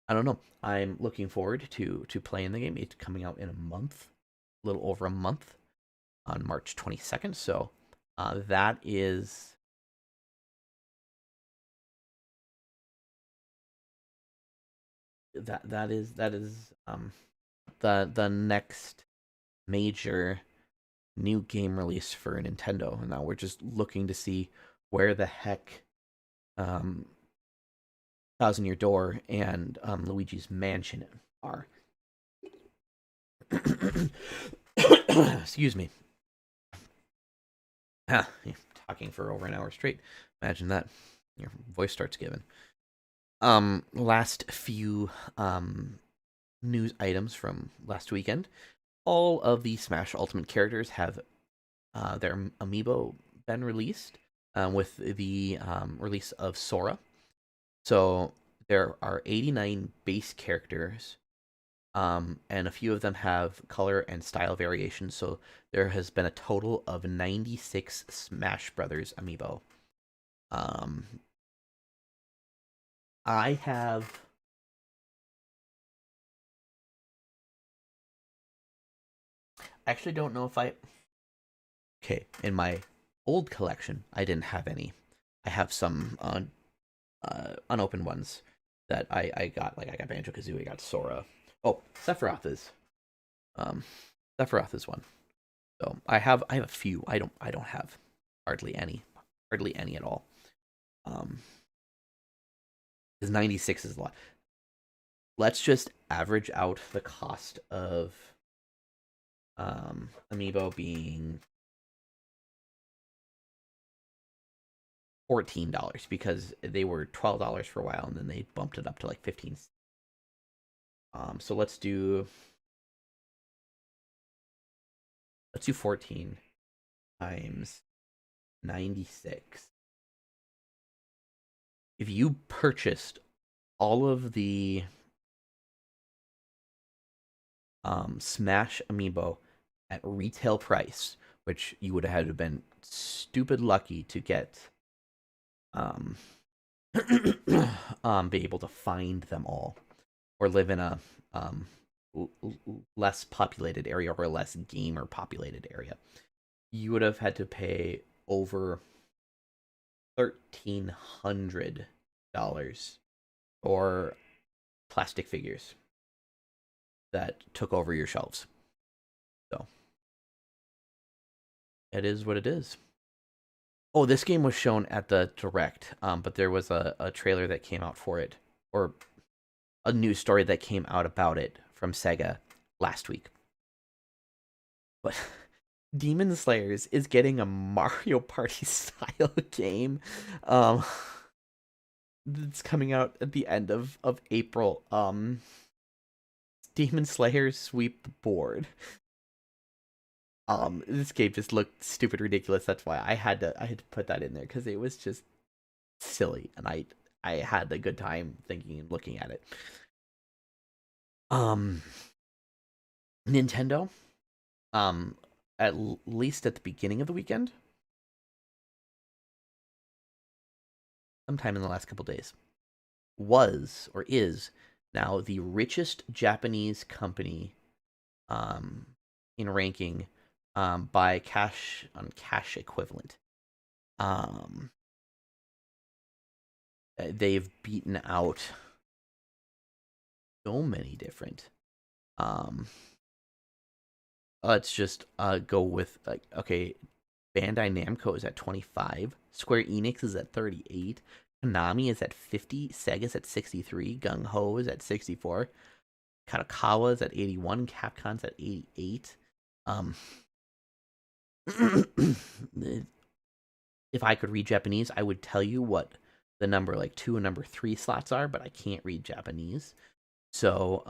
I don't know. I'm looking forward to playing the game. It's coming out in a month, a little over a month, on March 22nd. So that is that is the next major new game release for Nintendo, and now we're just looking to see where the heck Thousand Year Door and Luigi's Mansion are. Excuse me. You're talking for over an hour straight. Imagine that. Your voice starts giving. Last few news items from last weekend. All of the Smash Ultimate characters have their amiibo been released with the release of Sora. So there are 89 base characters, and a few of them have color and style variations. So there has been a total of 96 Smash Brothers amiibo. I have. I actually don't know if I. Okay, in my old collection, I didn't have any. I have some unopened ones that I got. Like I got Banjo Kazooie, I got Sora. Oh, Sephiroth is um Sephiroth is one. So I have a few. I don't have hardly any at all. Because 96 is a lot. Let's just average out the cost of amiibo being $14 because they were $12 for a while and then they bumped it up to like 15. So let's do 14 times 96. If you purchased all of the Smash amiibo at retail price, which you would have had to have been stupid lucky to get be able to find them all or live in a less populated area or a less gamer populated area, you would have had to pay over $1,300 for plastic figures that took over your shelves. So it is what it is. Oh, this game was shown at the Direct, but there was a trailer that came out for it, or a news story that came out about it from Sega last week. But Demon Slayers is getting a Mario Party style game. It's coming out at the end of April. Demon Slayers Sweep the Board. This game just looked stupid ridiculous. That's why I had to put that in there because it was just silly, and I had a good time thinking and looking at it. Nintendo, at least at the beginning of the weekend, sometime in the last couple days, was or is now the richest Japanese company in ranking by cash equivalent. They've beaten out so many different let's just go with like, okay, Bandai Namco is at 25, Square Enix is at 38, Konami is at 50, Sega's at 63, Gung Ho is at 64, Kadokawa is at 81, Capcom's at 88. If I could read Japanese, I would tell you what the number like 2 and number 3 slots are, but I can't read Japanese. So,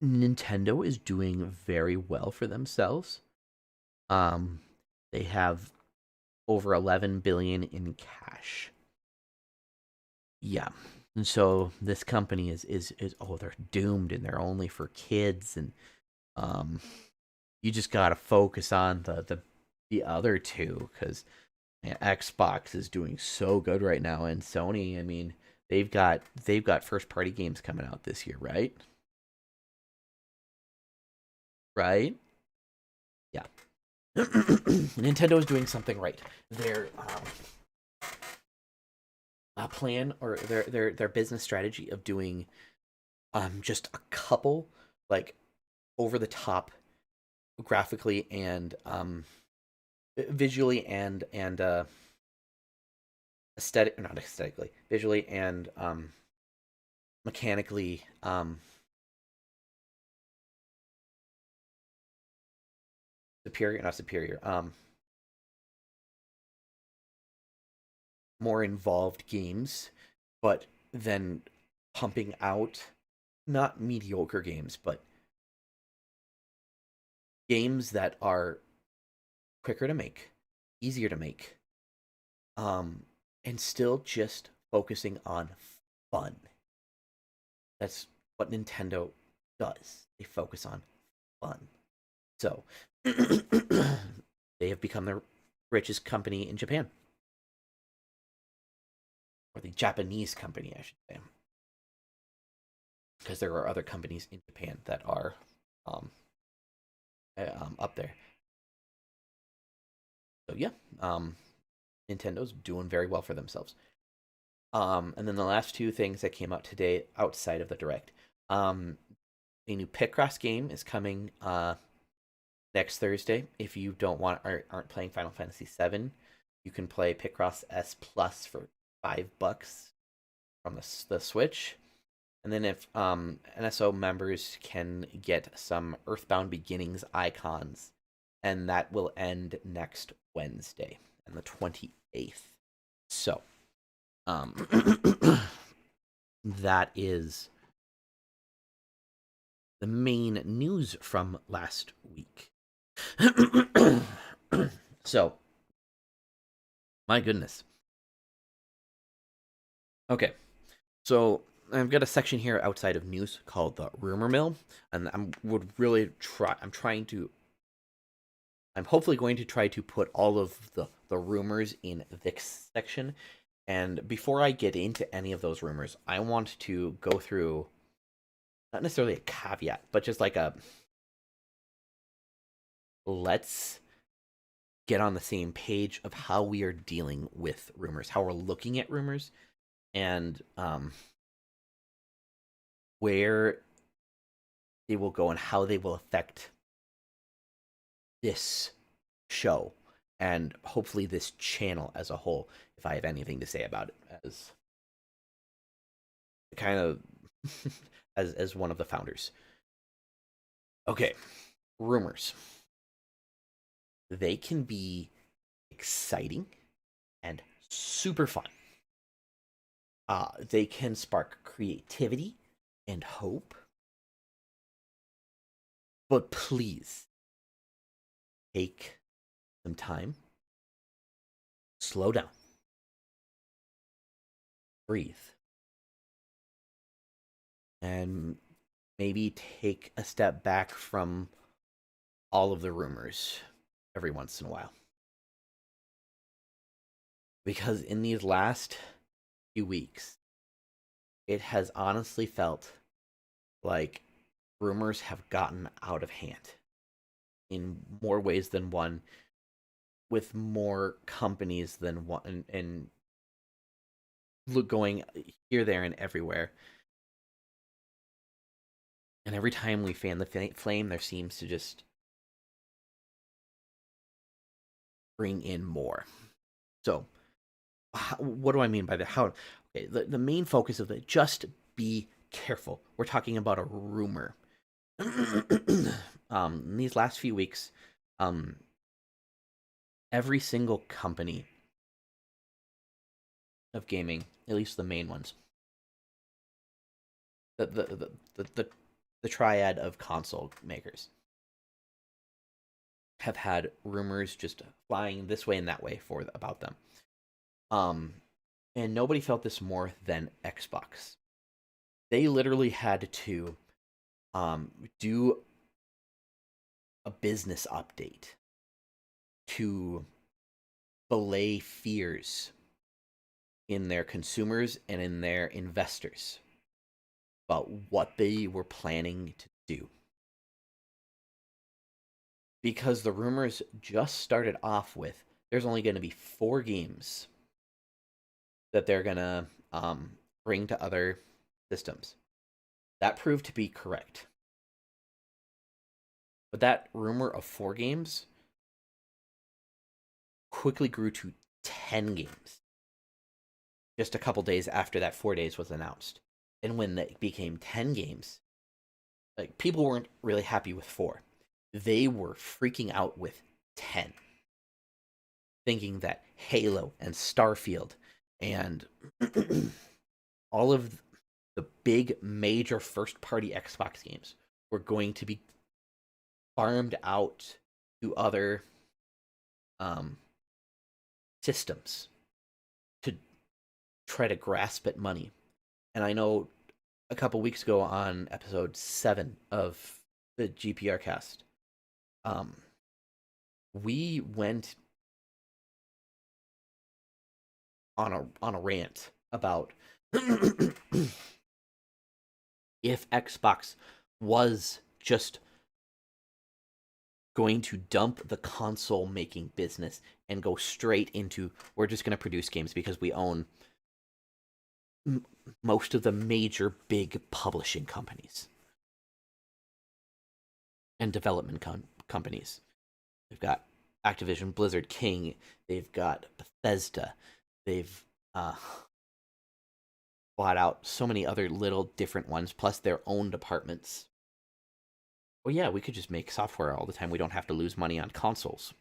Nintendo is doing very well for themselves. They have over 11 billion in cash. Yeah. And so this company is oh, they're doomed and they're only for kids, and you just got to focus on the other two cuz Xbox is doing so good right now, and Sony, I mean, they've got first party games coming out this year, right? Right? Yeah. Nintendo is doing something right. Their plan or their business strategy of doing just a couple like over the top graphically and visually and aesthetic, not aesthetically, visually and mechanically superior, not superior, more involved games, but then pumping out not mediocre games, but games that are quicker to make, easier to make, and still just focusing on fun. That's what Nintendo does. They focus on fun. So they have become the richest company in Japan, or the Japanese company, I should say, because there are other companies in Japan that are um, up there. So yeah, Nintendo's doing very well for themselves. And then the last two things that came out today outside of the direct, a new Picross game is coming next Thursday. If you don't want aren't playing Final Fantasy VII, you can play Picross S Plus for $5 from the Switch. And then if NSO members can get some Earthbound Beginnings icons, and that will end next Wednesday, on the 28th. So, that is the main news from last week. So, my goodness. Okay, so I've got a section here outside of news called the rumor mill, and I'm hopefully going to try to put all of the rumors in this section. And before I get into any of those rumors, I want to go through not necessarily a caveat, but just like a let's get on the same page of how we are dealing with rumors, how we're looking at rumors, and where they will go and how they will affect this show and hopefully this channel as a whole, if I have anything to say about it, as kind of as one of the founders. Okay, rumors. They can be exciting and super fun. They can spark creativity and hope. But please take some time, slow down, breathe, and maybe take a step back from all of the rumors every once in a while. Because in these last few weeks, it has honestly felt like rumors have gotten out of hand in more ways than one, with more companies than one, and look going here, there, and everywhere. And every time we fan the flame, there seems to just bring in more. So, what do I mean by that? How? Okay, the main focus of it, just be careful. We're talking about a rumor. In these last few weeks, every single company of gaming, at least the main ones, the triad of console makers, have had rumors just flying this way and that way about them. And nobody felt this more than Xbox. They literally had to do a business update to allay fears in their consumers and in their investors about what they were planning to do. Because the rumors just started off with there's only going to be 4 games that they're going to bring to other systems. That proved to be correct. But that rumor of 4 games quickly grew to 10 games just a couple days after that 4 days was announced. And when it became 10 games, like, people weren't really happy with 4. They were freaking out with 10, thinking that Halo and Starfield and all of the big major first party Xbox games were going to be farmed out to other systems to try to grasp at money. And I know a couple weeks ago on episode 7 of the GPR Cast, we went on a rant about if Xbox was just going to dump the console making business and go straight into, we're just going to produce games because we own most of the major big publishing companies and development companies. They've got Activision, Blizzard, King. They've got Bethesda. They've bought out so many other little different ones, plus their own departments. Well, yeah, we could just make software all the time. We don't have to lose money on consoles.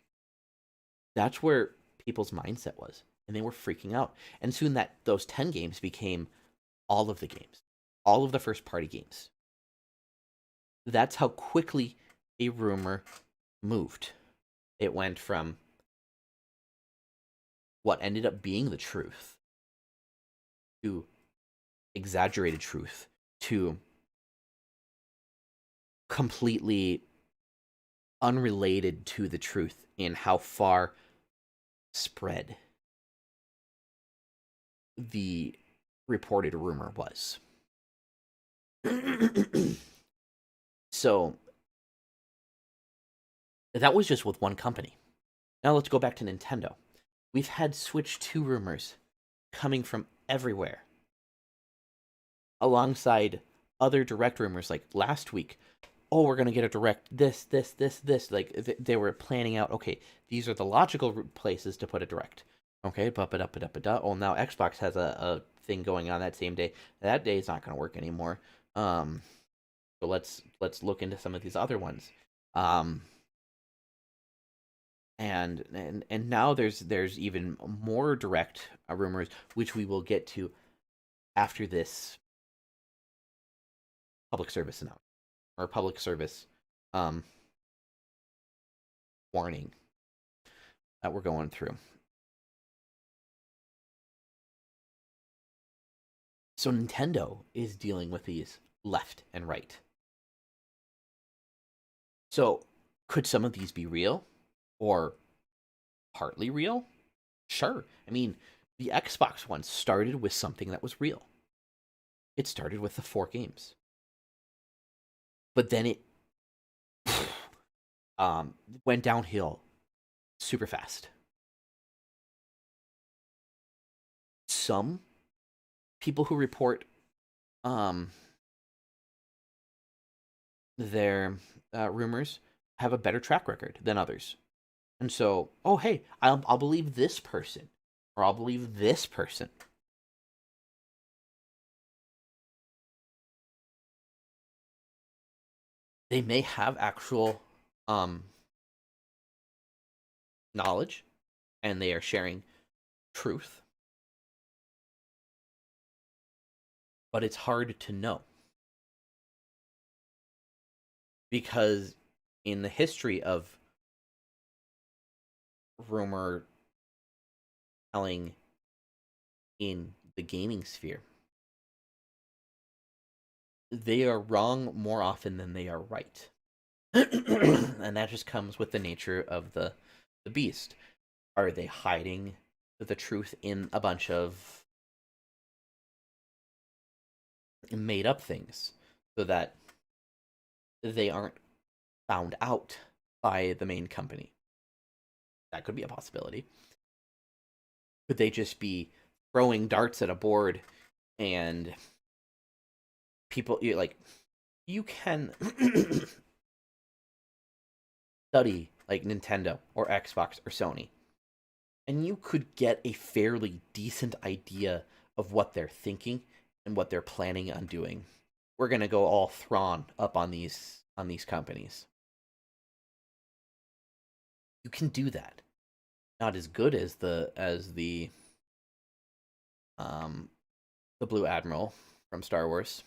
That's where people's mindset was, and they were freaking out. And soon those 10 games became all of the games, all of the first party games. That's how quickly a rumor moved. It went from what ended up being the truth to exaggerated truth to completely unrelated to the truth in how far spread the reported rumor was. So that was just with one company. Now let's go back to Nintendo. We've had Switch 2 rumors coming from everywhere, alongside other direct rumors. Like last week, oh, we're going to get a direct this. Like, they were planning out, okay, these are the logical places to put a direct. Okay, ba-ba-da-ba-da-ba-da. Oh, now Xbox has a thing going on that same day. That day is not going to work anymore. So let's look into some of these other ones. And now there's even more direct rumors, which we will get to after this public service announcement, or public service warning that we're going through. So Nintendo is dealing with these left and right. So could some of these be real or partly real? Sure. I mean, the Xbox one started with something that was real. It started with the 4 games. But then it went downhill super fast. Some people who report their rumors have a better track record than others. And so, oh, hey, I'll believe this person, or I'll believe this person. They may have actual knowledge, and they are sharing truth, but it's hard to know, because in the history of rumor telling in the gaming sphere, they are wrong more often than they are right. And that just comes with the nature of the beast. Are they hiding the truth in a bunch of made up things so that they aren't found out by the main company? That could be a possibility. Could they just be throwing darts at a board and people, you can study like Nintendo or Xbox or Sony, and you could get a fairly decent idea of what they're thinking and what they're planning on doing. We're gonna go all Thrawn up on these companies. You can do that. Not as good as um the Blue Admiral from Star Wars,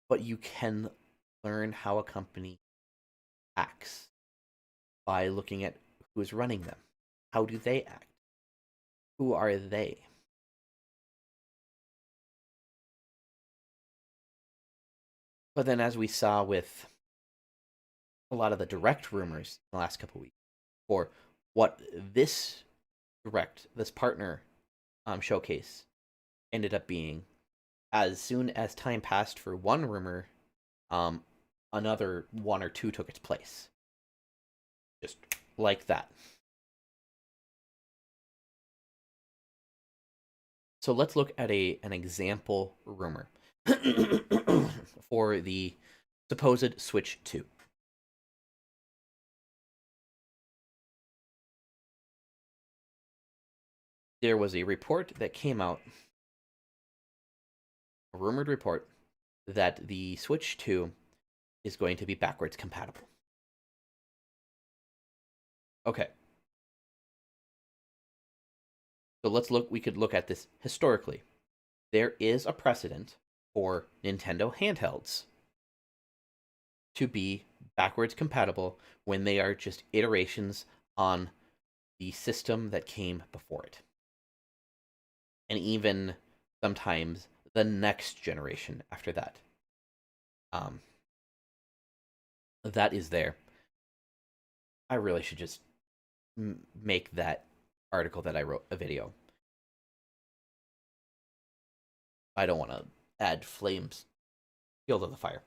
but you can learn how a company acts by looking at who is running them. How do they act? Who are they? But then, as we saw with a lot of the direct rumors in the last couple of weeks, for what this partner showcase ended up being, as soon as time passed for one rumor, another one or two took its place. Just like that. So let's look at an example rumor for the supposed Switch 2. There was a report that came out, a rumored report, that the Switch 2 is going to be backwards compatible. Okay. So we could look at this historically. There is a precedent for Nintendo handhelds to be backwards compatible when they are just iterations on the system that came before it. And even sometimes the next generation after that. That is there. I really should just make that article that I wrote a video. I don't want to add fuel to the fire.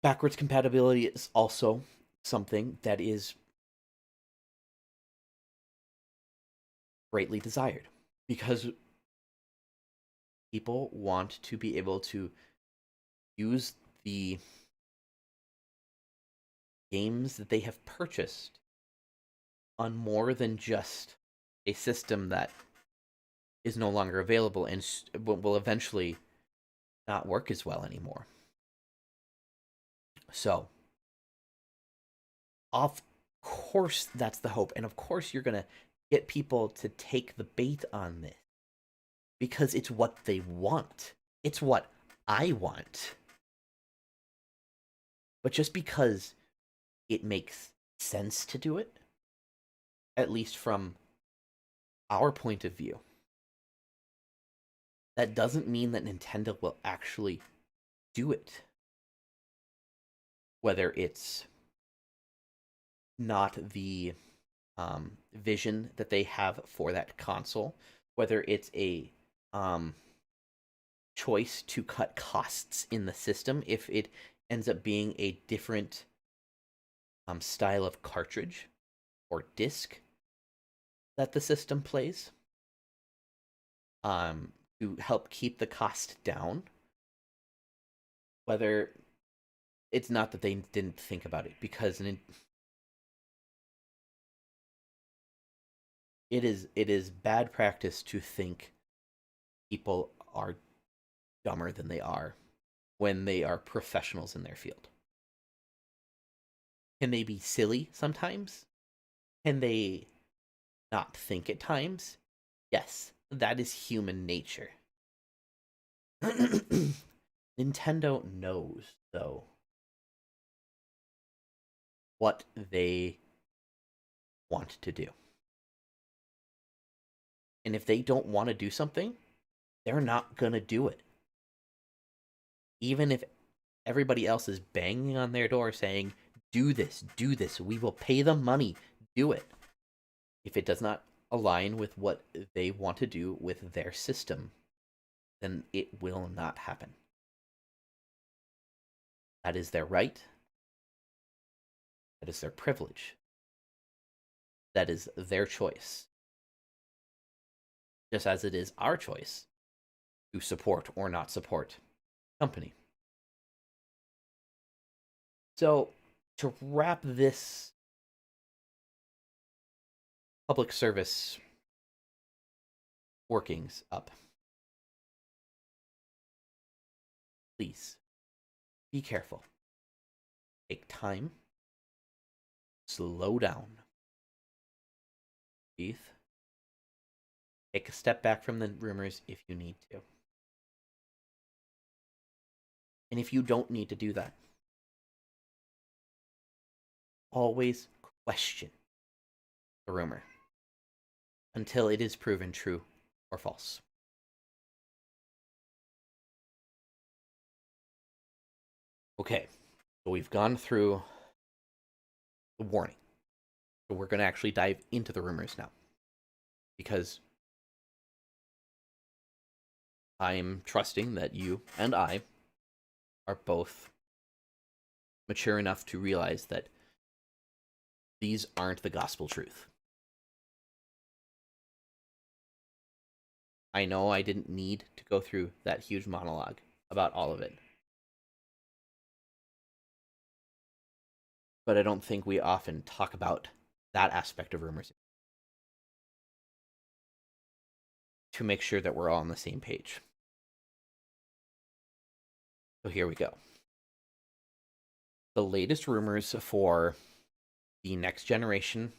Backwards compatibility is also something that is greatly desired because people want to be able to use the games that they have purchased on more than just a system that is no longer available and will eventually not work as well anymore. So, of course, that's the hope. And of course, you're going to get people to take the bait on this because it's what they want. It's what I want. But just because it makes sense to do it, at least from our point of view, that doesn't mean that Nintendo will actually do it. Whether it's not the vision that they have for that console, whether it's a choice to cut costs in the system if it ends up being a different style of cartridge or disc that the system plays to help keep the cost down. Whether it's not that they didn't think about it, because it is bad practice to think people are dumber than they are when they are professionals in their field. Can they be silly sometimes? Can they not think at times? Yes, that is human nature. Nintendo knows, though, what they want to do. And if they don't want to do something, they're not going to do it. Even if everybody else is banging on their door saying, do this, we will pay them money, do it. If it does not align with what they want to do with their system, then it will not happen. That is their right. That is their privilege. That is their choice. Just as it is our choice to support or not support company. So, to wrap this public service workings up, please be careful. Take time. Slow down. Breathe. Take a step back from the rumors if you need to. And if you don't need to do that, always question the rumor until it is proven true or false. Okay, so we've gone through the warning. So we're going to actually dive into the rumors now. Because I'm trusting that you and I are both mature enough to realize that these aren't the gospel truth. I know I didn't need to go through that huge monologue about all of it. But I don't think we often talk about that aspect of rumors to make sure that we're all on the same page. So here we go. The latest rumors for the next generation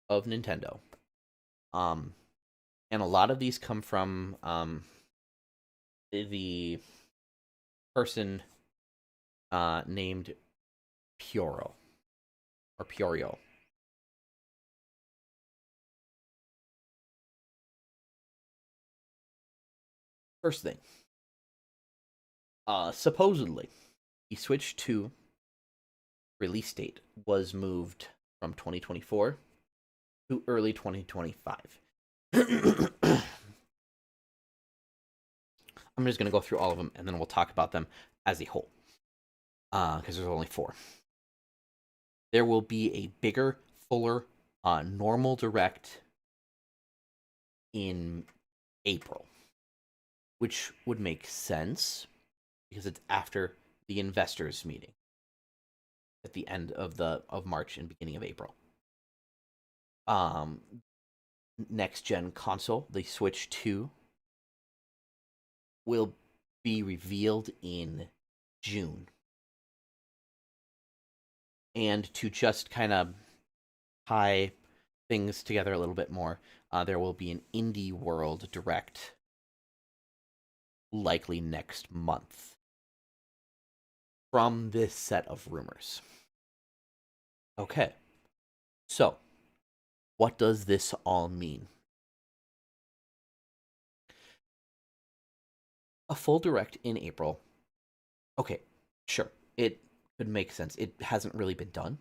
of Nintendo. And a lot of these come from the person named Puro or Purio. First thing, supposedly, the Switch 2 release date was moved from 2024 to early 2025. I'm just going to go through all of them, and then we'll talk about them as a whole, because there's only 4. There will be a bigger, fuller, normal direct in April, which would make sense because it's after the investors meeting at the end of March and beginning of April. Next gen console, the Switch 2, will be revealed in June. And to just kind of tie things together a little bit more, there will be an Indie World Direct likely next month from this set of rumors. Okay, so what does this all mean? A full direct in April. Okay, sure. It could make sense. It hasn't really been done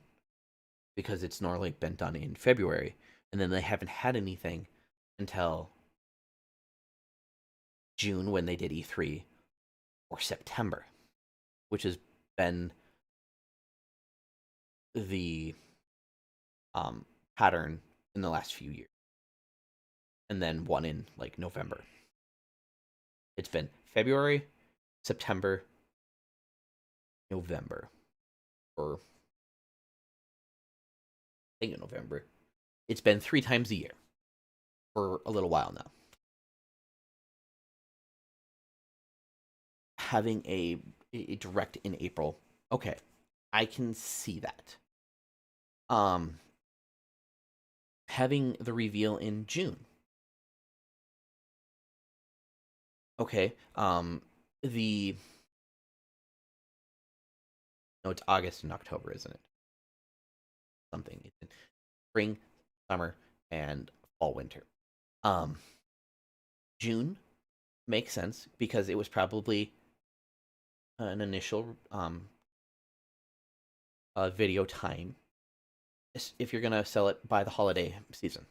because it's normally been done in February, and then they haven't had anything until June when they did E3 or September, which has been the pattern in the last few years. And then one in like November. It's been February, September, November, or I think in November. It's been 3 times a year for a little while now. Having a direct in April, okay, I can see that. Having the reveal in June, okay. The No, it's August and October, isn't it? Something. It's spring, summer, and fall, winter. June makes sense because it was probably an initial video time if you're gonna sell it by the holiday season.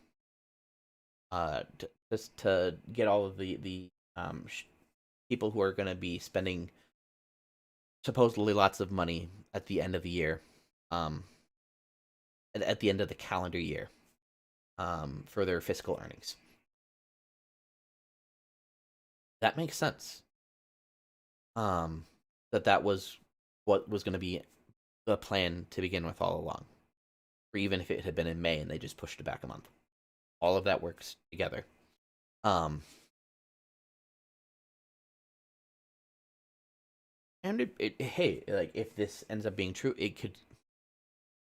Just to get all of the people who are gonna be spending supposedly lots of money at the end of the year, at the end of the calendar year, for their fiscal earnings. That makes sense. that was what was going to be the plan to begin with all along, or even if it had been in May and they just pushed it back a month. All of that works together. Um, and hey, like if this ends up being true,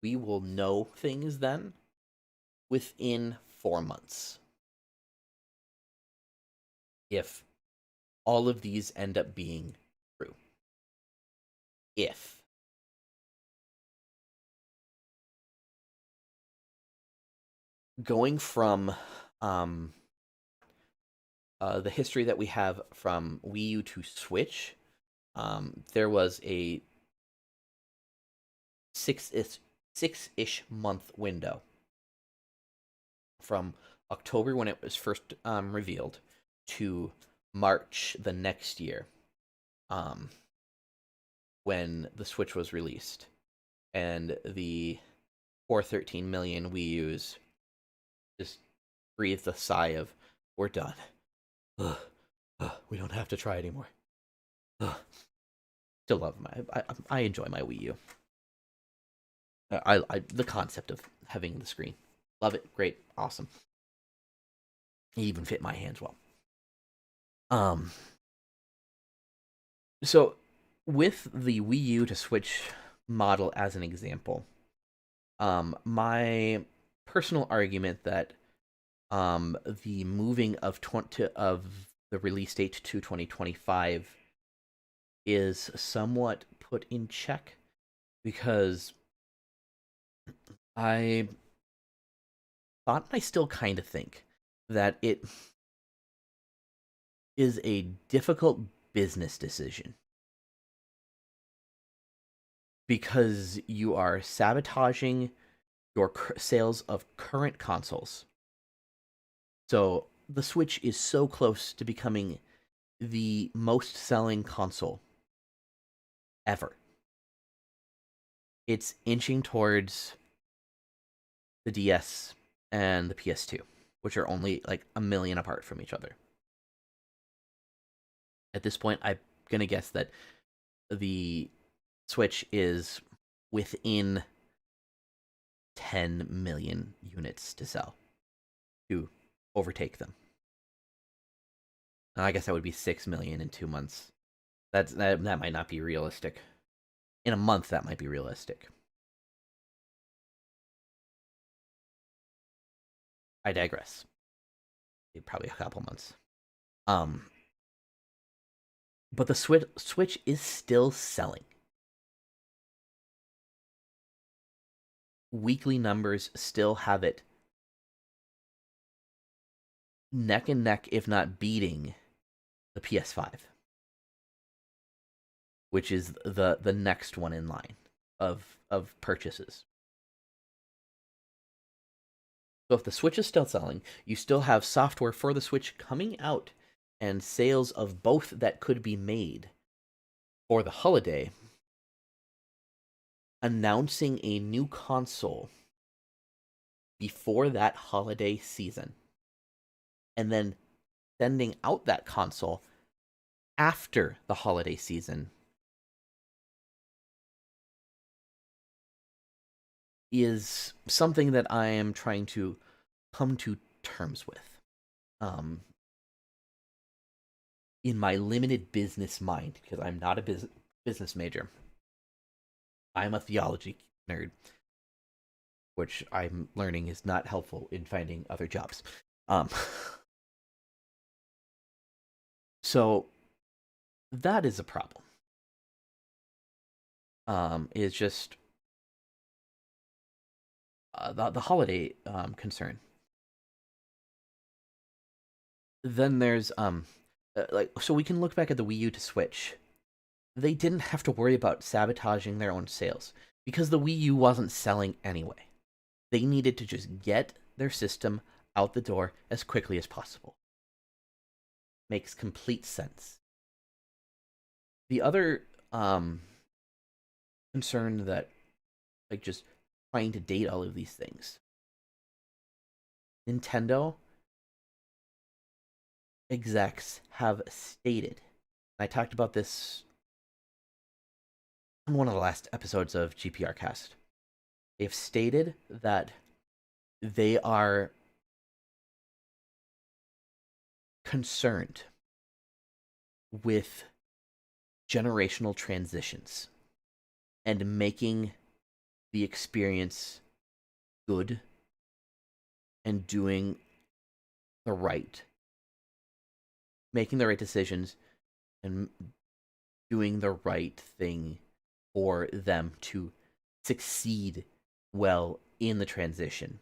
we will know things then within 4 months. If all of these end up being true. If. Going from the history that we have from Wii U to Switch, there was a six-ish month window from October when it was first revealed to March the next year, when the Switch was released, and the 413 million Wii U's just breathed a sigh of, we're done. We don't have to try anymore. Still love I enjoy my Wii U. I the concept of having the screen, love it, great, awesome. It even fit my hands well. So with the Wii U to Switch model as an example, my personal argument that the moving of the release date to 2025 is somewhat put in check, because I thought, and I still kind of think, that it is a difficult business decision, because you are sabotaging your sales of current consoles. So the Switch is so close to becoming the most selling console ever. It's inching towards the DS and the PS2, which are only like a million apart from each other. At this point, I'm going to guess that the Switch is within 10 million units to sell to overtake them. And I guess that would be 6 million in 2 months. That might not be realistic. In a month, that might be realistic. I digress. Probably a couple months. But the Switch is still selling. Weekly numbers still have it neck and neck, if not beating, the PS5, which is the next one in line of purchases. So if the Switch is still selling, you still have software for the Switch coming out, and sales of both that could be made for the holiday. Announcing a new console before that holiday season, and then sending out that console after the holiday season, is something that I am trying to come to terms with. In my limited business mind, because I'm not a business major. I'm a theology nerd, which I'm learning is not helpful in finding other jobs. So that is a problem. Is just the holiday concern. Then there's so we can look back at the Wii U to Switch. They didn't have to worry about sabotaging their own sales, because the Wii U wasn't selling anyway. They needed to just get their system out the door as quickly as possible. Makes complete sense. The other concern that, like, just trying to date all of these things. Nintendo execs have stated, I talked about this on one of the last episodes of GPR Cast. They've stated that they are concerned with generational transitions and making the experience good and the right making the right decisions and doing the right thing for them to succeed well in the transition,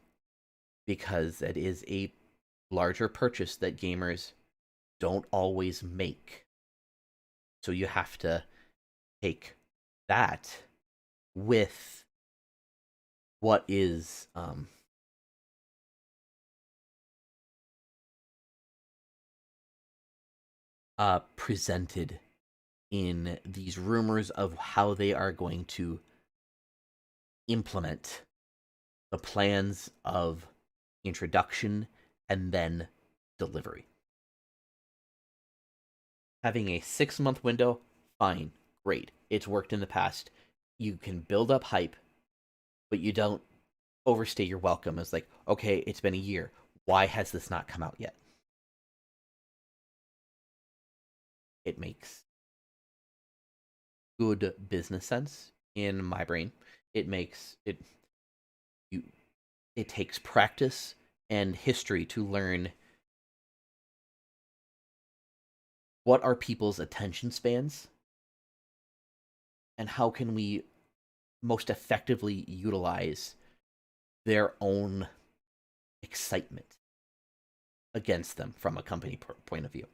because it is a larger purchase that gamers don't always make. So you have to take that with what is presented in these rumors of how they are going to implement the plans of introduction and then delivery. Having a 6-month window, fine, great. It's worked in the past. You can build up hype, but you don't overstay your welcome. It's like, okay, it's been a year. Why has this not come out yet? It makes good business sense in my brain. It makes it you it takes practice and history to learn what are people's attention spans and how can we most effectively utilize their own excitement against them from a company point of view.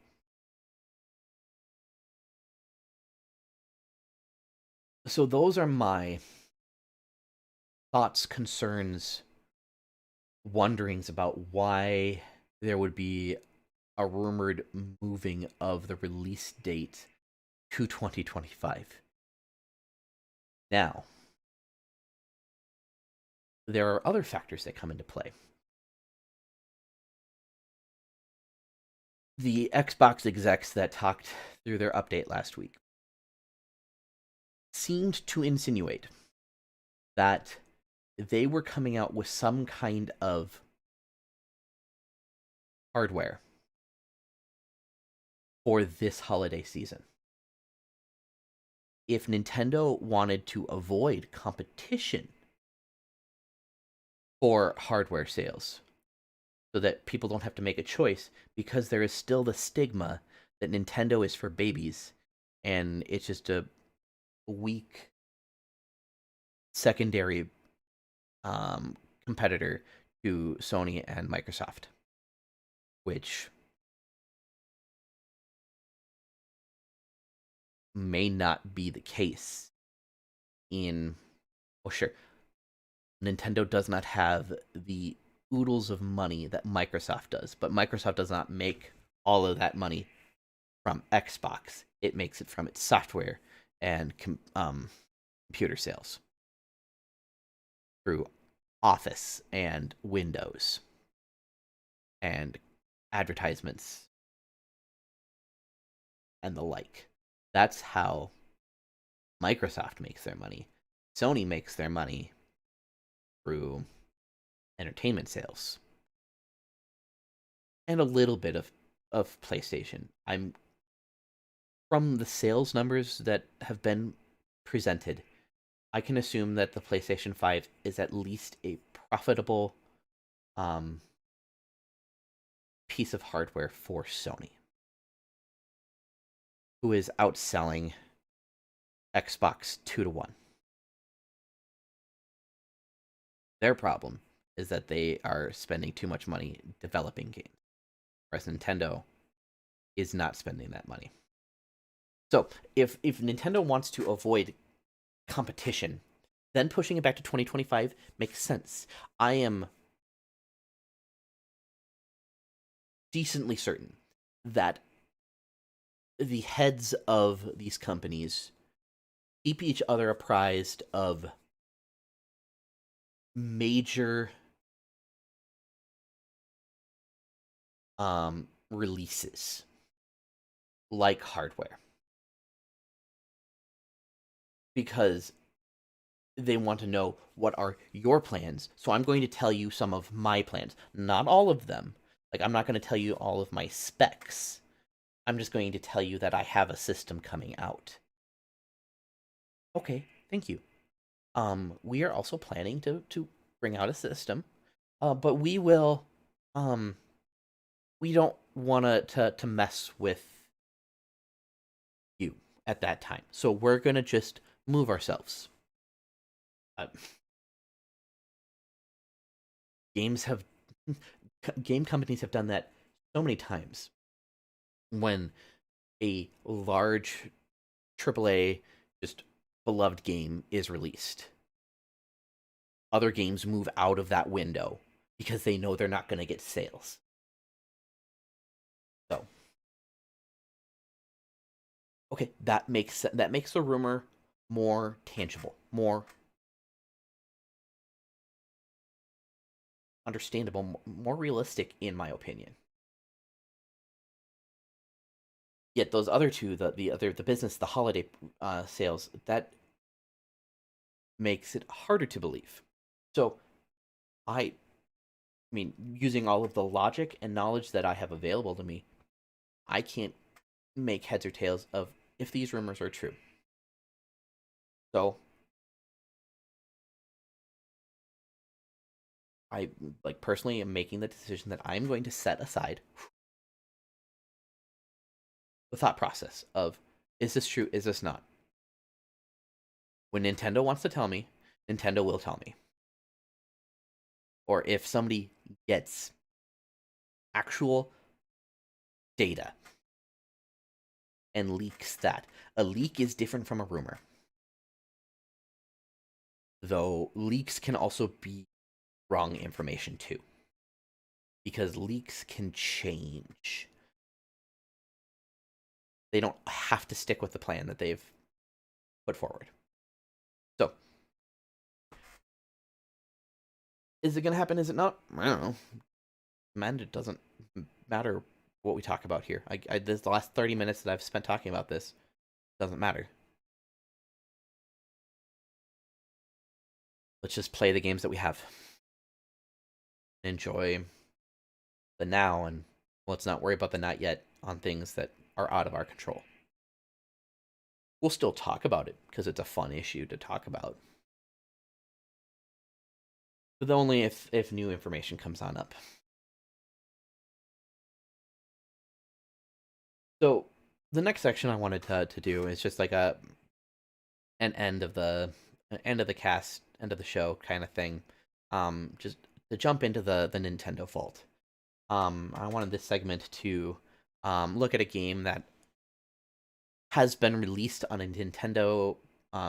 So those are my thoughts, concerns, wonderings about why there would be a rumored moving of the release date to 2025. Now, there are other factors that come into play. The Xbox execs that talked through their update last week seemed to insinuate that they were coming out with some kind of hardware for this holiday season. If Nintendo wanted to avoid competition for hardware sales, so that people don't have to make a choice, because there is still the stigma that Nintendo is for babies and it's just a weak secondary competitor to Sony and Microsoft, which may not be the case in. Oh, sure. Nintendo does not have the oodles of money that Microsoft does, but Microsoft does not make all of that money from Xbox. It makes it from its software and computer sales through Office and Windows and advertisements and the like. That's how Microsoft makes their money. Sony makes their money through entertainment sales and a little bit of PlayStation. I'm from the sales numbers that have been presented, I can assume that the PlayStation 5 is at least a profitable piece of hardware for Sony, who is outselling Xbox 2-1. Their problem is that they are spending too much money developing games, whereas Nintendo is not spending that money. So if Nintendo wants to avoid competition, then pushing it back to 2025 makes sense. I am decently certain that the heads of these companies keep each other apprised of major releases like hardware. because they want to know what are your plans. So I'm going to tell you some of my plans, not all of them. Like, I'm not going to tell you all of my specs. I'm just going to tell you that I have a system coming out. Okay, thank you. We are also planning to bring out a system, but um we don't want to mess with you at that time. So we're gonna just move ourselves. Uh, games have game companies have done that so many times when a large AAA just beloved game is released. Other games move out of that window because they know they're not going to get sales. So, okay, that makes the rumor more tangible, more understandable, more realistic, in my opinion. Yet those other two, the business, the holiday sales, that makes it harder to believe. So I mean, using all of the logic and knowledge that I have available to me, I can't make heads or tails of if these rumors are true. So I, like, personally am making the decision that I'm going to set aside the thought process of, is this true? Is this not? When Nintendo wants to tell me, Nintendo will tell me. Or if somebody gets actual data and leaks that. A leak is different from a rumor. Though leaks can also be wrong information too. Because leaks can change. They don't have to stick with the plan that they've put forward. So, is it going to happen? Is it not? I don't know. Man, it doesn't matter what we talk about here. This the last 30 minutes that I've spent talking about this doesn't matter. Let's just play the games that we have. Enjoy the now, and let's not worry about the not yet on things that are out of our control. We'll still talk about it because it's a fun issue to talk about. But only if new information comes on up. So the next section I wanted to do is just like an end of the cast, end of the show kind of thing. Just to jump into the Nintendo Vault. I wanted this segment to look at a game that has been released on a Nintendo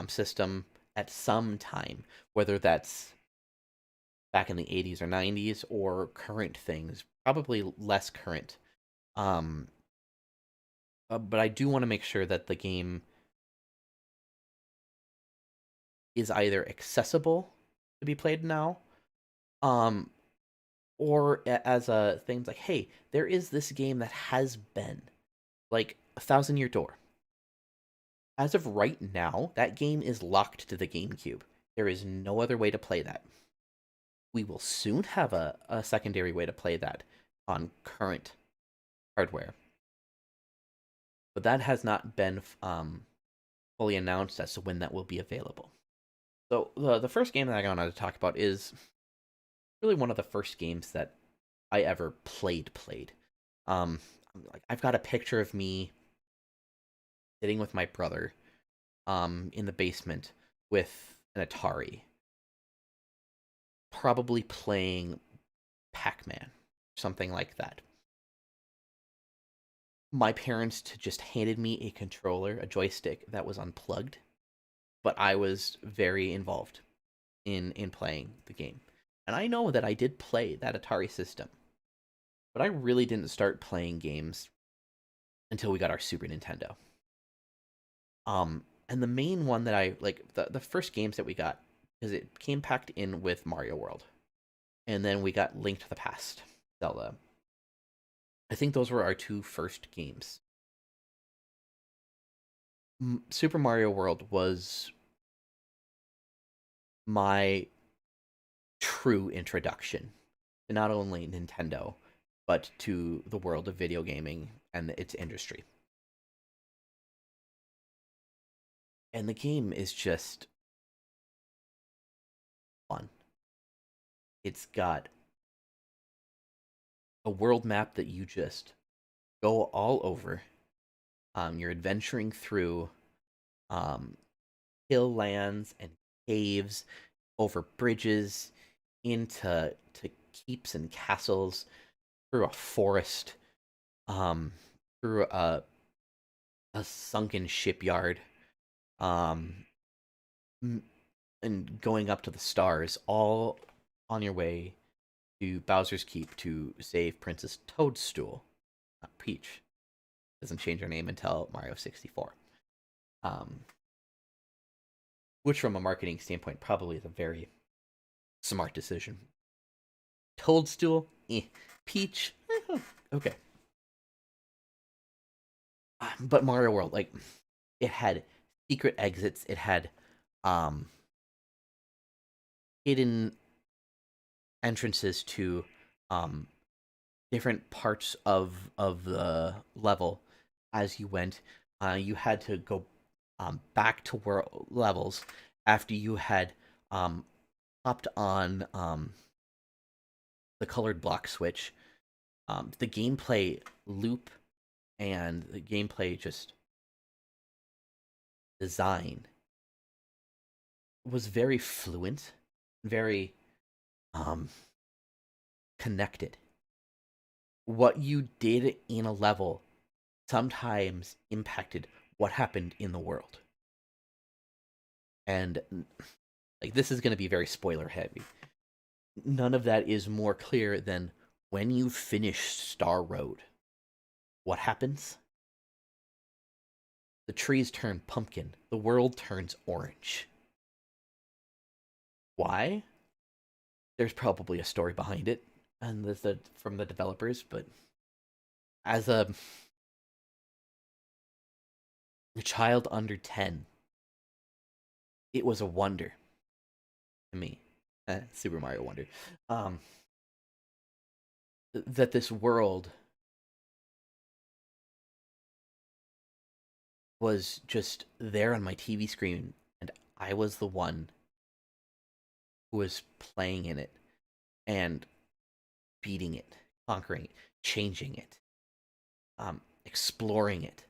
system at some time, whether that's back in the 80s or 90s or current things, probably less current. But I do want to make sure that the game is either accessible to be played now, um, or as a things like, hey, there is this game that has been like A Thousand Year Door. As of right now, that game is locked to the GameCube. There is no other way to play that. We will soon have a secondary way to play that on current hardware. But that has not been fully announced as to when that will be available. So the first game that I wanted to talk about is really one of the first games that I ever played. Like, I've got a picture of me sitting with my brother in the basement with an Atari, probably playing Pac-Man, something like that. My parents just handed me a controller, a joystick that was unplugged, but I was very involved in playing the game. And I know that I did play that Atari system, but I really didn't start playing games until we got our Super Nintendo. And the main one that I like, the first games that we got, because it came packed in with Mario World, and then we got Link to the Past, Zelda. I think those were our two first games. Super Mario World was my true introduction to not only Nintendo, but to the world of video gaming and its industry. And the game is just fun. It's got a world map that you just go all over. You're adventuring through um, hill lands and caves, over bridges, into keeps and castles, through a forest, um, through a sunken shipyard, um, and going up to the stars, all on your way to Bowser's Keep to save Princess Toadstool, not Peach. Doesn't change her name until Mario 64. Um, which, from a marketing standpoint, probably is a very smart decision. Toadstool, Peach, okay. But Mario World, like, it had secret exits. It had um, hidden entrances to um, different parts of the level as you went. You had to go back to levels after you had hopped on the colored block switch. The gameplay loop and the gameplay just design was very fluent, very um, connected. What you did in a level sometimes impacted what happened in the world. And like, this is going to be very spoiler heavy. None of that is more clear than when you finish Star Road. What happens? The trees turn pumpkin. The world turns orange. Why? There's probably a story behind it, and this from the developers. But as a child under 10, it was a wonder to me. Super Mario Wonder. That this world was just there on my TV screen, and I was the one who was playing in it and beating it, conquering it, changing it, exploring it,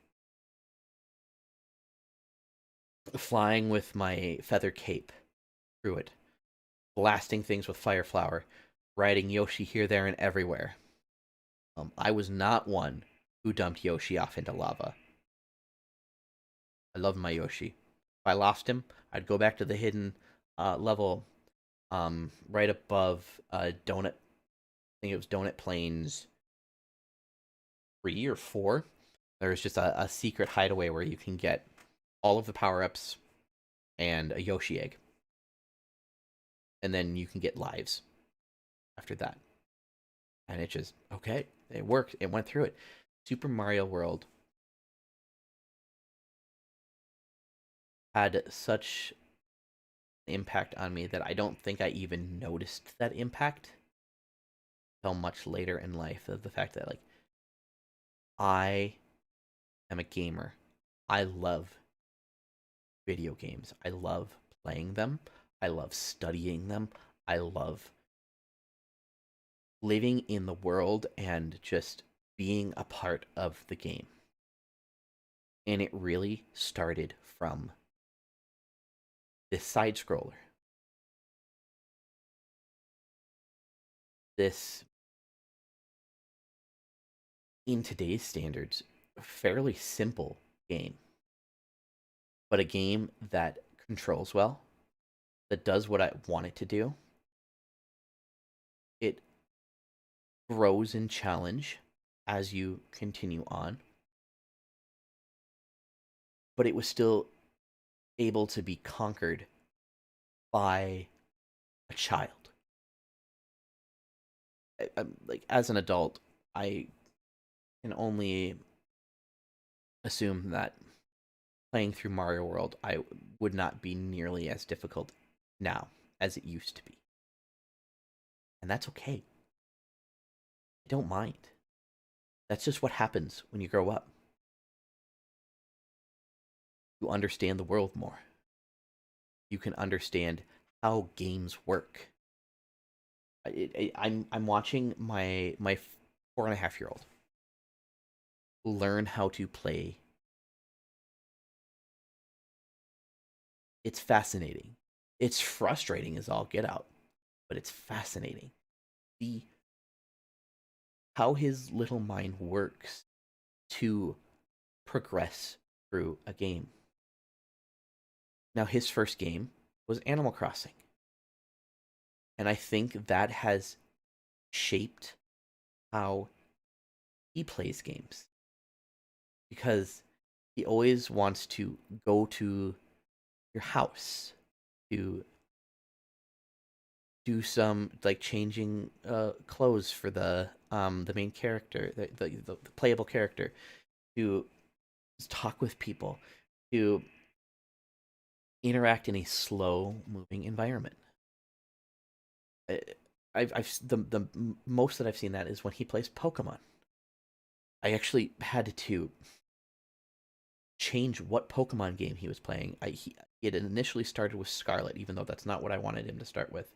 flying with my feather cape through it, blasting things with fire flower, riding Yoshi here, there, and everywhere. I was not one who dumped Yoshi off into lava. I love my Yoshi. If I lost him, I'd go back to the hidden level right above Donut. I think it was Donut Plains 3 or 4. There's just a secret hideaway where you can get all of the power-ups and a Yoshi egg. And then you can get lives after that. And it just, okay, it worked. It went through it. Super Mario World had such impact on me that I don't think I even noticed that impact until much later in life. Of the fact that, like, I am a gamer. I love video games. I love playing them. I love studying them. I love living in the world and just being a part of the game. And it really started from this side scroller. This, in today's standards, fairly simple game. But a game that controls well, that does what I want it to do. It grows in challenge as you continue on. But it was still able to be conquered by a child. Like, as an adult, I can only assume that playing through Mario World, I would not be nearly as difficult now as it used to be. And that's okay. I don't mind. That's just what happens when you grow up. You understand the world more. You can understand how games work. I'm watching my 4.5-year-old learn how to play. It's fascinating. It's frustrating as all get out, but it's fascinating. The how his little mind works to progress through a game. Now, his first game was Animal Crossing. And I think that has shaped how he plays games. Because he always wants to go to your house to do some like changing clothes for the main character, the playable character, to talk with people, to interact in a slow moving environment. I've the most that I've seen that is when he plays Pokemon. I actually had to change what Pokemon game he was playing. He had initially started with Scarlet, even though that's not what I wanted him to start with.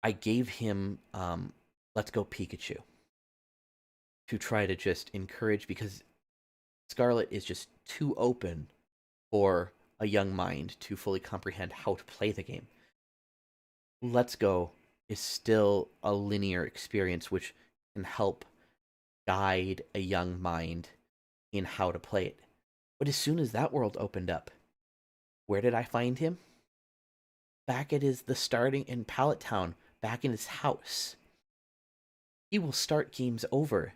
I gave him Let's Go Pikachu to try to just encourage, because Scarlet is just too open for a young mind to fully comprehend how to play the game. Let's Go is still a linear experience which can help guide a young mind in how to play it. But as soon as that world opened up, where did I find him? Back at the starting in Pallet Town, back in his house. He will start games over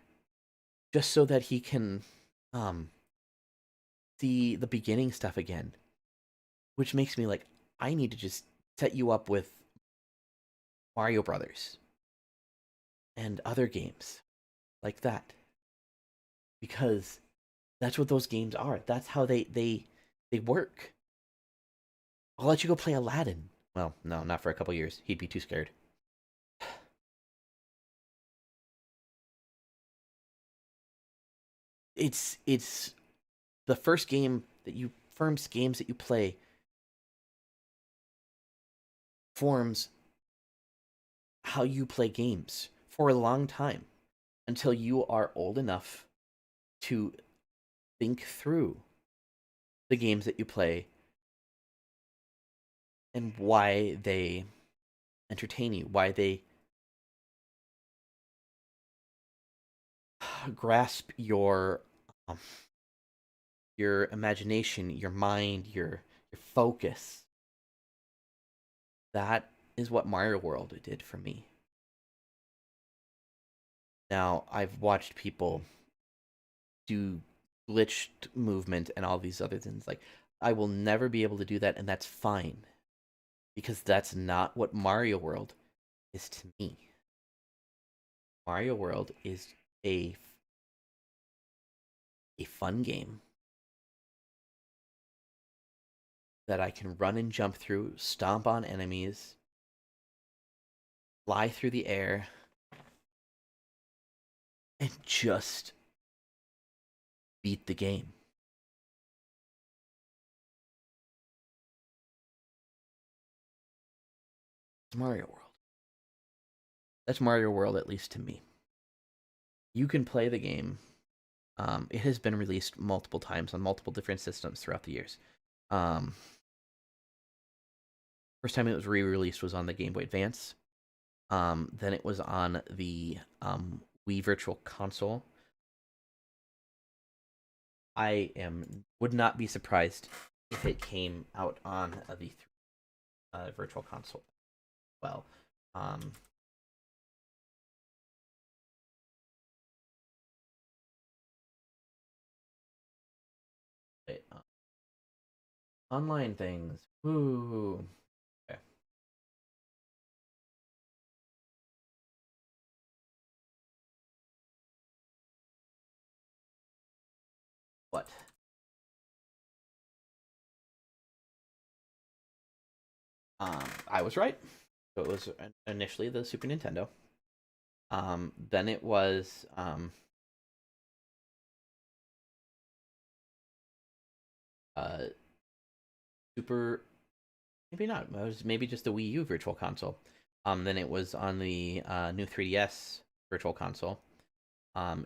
just so that he can see the beginning stuff again. Which makes me like, I need to just set you up with Mario Brothers and other games like that. Because that's what those games are. That's how they work. I'll let you go play Aladdin. Well, no, not for a couple years. He'd be too scared. It's the first game that you first games that you play forms how you play games for a long time until you are old enough to think through the games that you play and why they entertain you, why they grasp um, your imagination, your mind, your focus. That is what Mario World did for me. Now, I've watched people do glitched movement and all these other things. Like, I will never be able to do that, and that's fine. Because that's not what Mario World is to me. Mario World is a fun game that I can run and jump through, stomp on enemies, fly through the air, and just beat the game. It's Mario World. That's Mario World, at least to me. You can play the game. It has been released multiple times on multiple different systems throughout the years. First time it was re-released was on the Game Boy Advance. Then it was on the Wii Virtual Console. Would not be surprised if it came out on the Virtual Console. Well, wait, online things. Ooh. Okay. What? I was right. So it was initially the Super Nintendo. Then it was Super. Maybe not. It was maybe just the Wii U Virtual Console. Then it was on the new 3DS Virtual Console.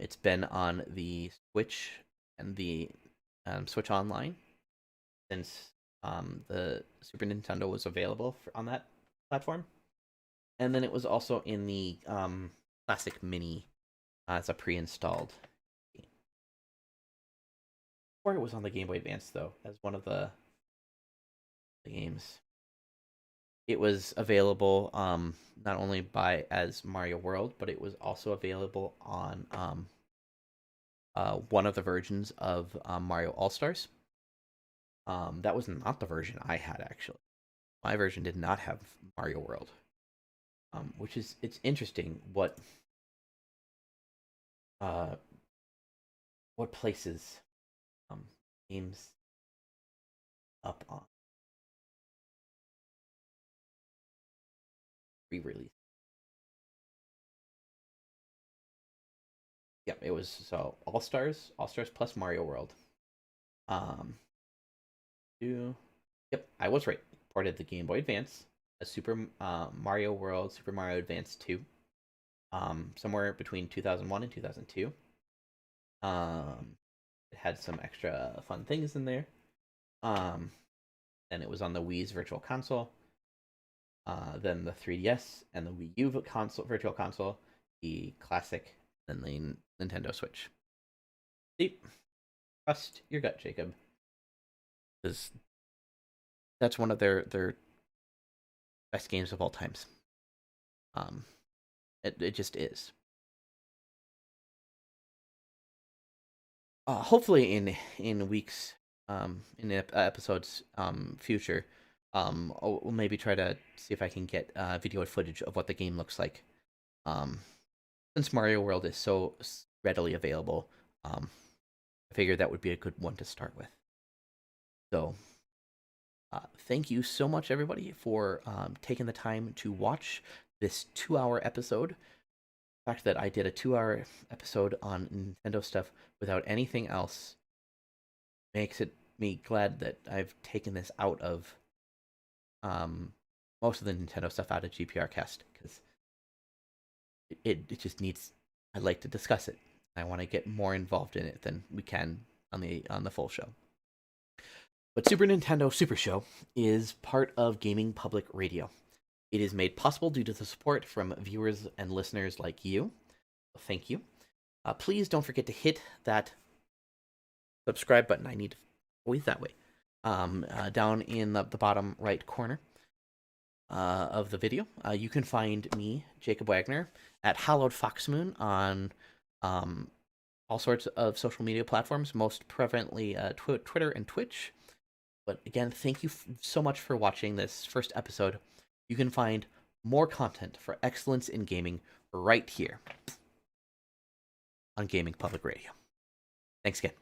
It's been on the Switch and the Switch Online since the Super Nintendo was available on that platform. And then it was also in the Classic Mini as a pre-installed game. Or it was on the Game Boy Advance, though, as one of the games. It was available not only as Mario World, but it was also available on one of the versions of Mario All Stars. That was not the version I had, actually. My version did not have Mario World, which is it's interesting what places games up on re-release. Yep, it was so All Stars plus Mario World. Um, yep, I was right. Ported the Game Boy Advance, a Super Mario World, Super Mario Advance 2, somewhere between 2001 and 2002. It had some extra fun things in there. Then it was on the Wii's Virtual Console. Then the 3DS and the Wii U Virtual Console, the Classic, then the Nintendo Switch. See, trust your gut, Jacob, because that's one of their best games of all times. It just is. Hopefully in weeks, in episodes future, we'll maybe try to see if I can get video footage of what the game looks like. Since Mario World is so readily available, I figured that would be a good one to start with. So, thank you so much, everybody, for taking the time to watch this 2-hour episode. The fact that I did a 2-hour episode on Nintendo stuff without anything else makes me glad that I've taken this out of most of the Nintendo stuff out of GPR Cast, because it just needs. I'd like to discuss it. I want to get more involved in it than we can on the full show. But Super Nintendo Super Show is part of Gaming Public Radio. It is made possible due to the support from viewers and listeners like you. Thank you. Please don't forget to hit that subscribe button. I need to always that way. Down in the bottom right corner of the video. You can find me, Jacob Wagner, at Hallowed Foxmoon on all sorts of social media platforms, most prevalently Twitter and Twitch. But again, thank you so much for watching this first episode. You can find more content for excellence in gaming right here on Gaming Public Radio. Thanks again.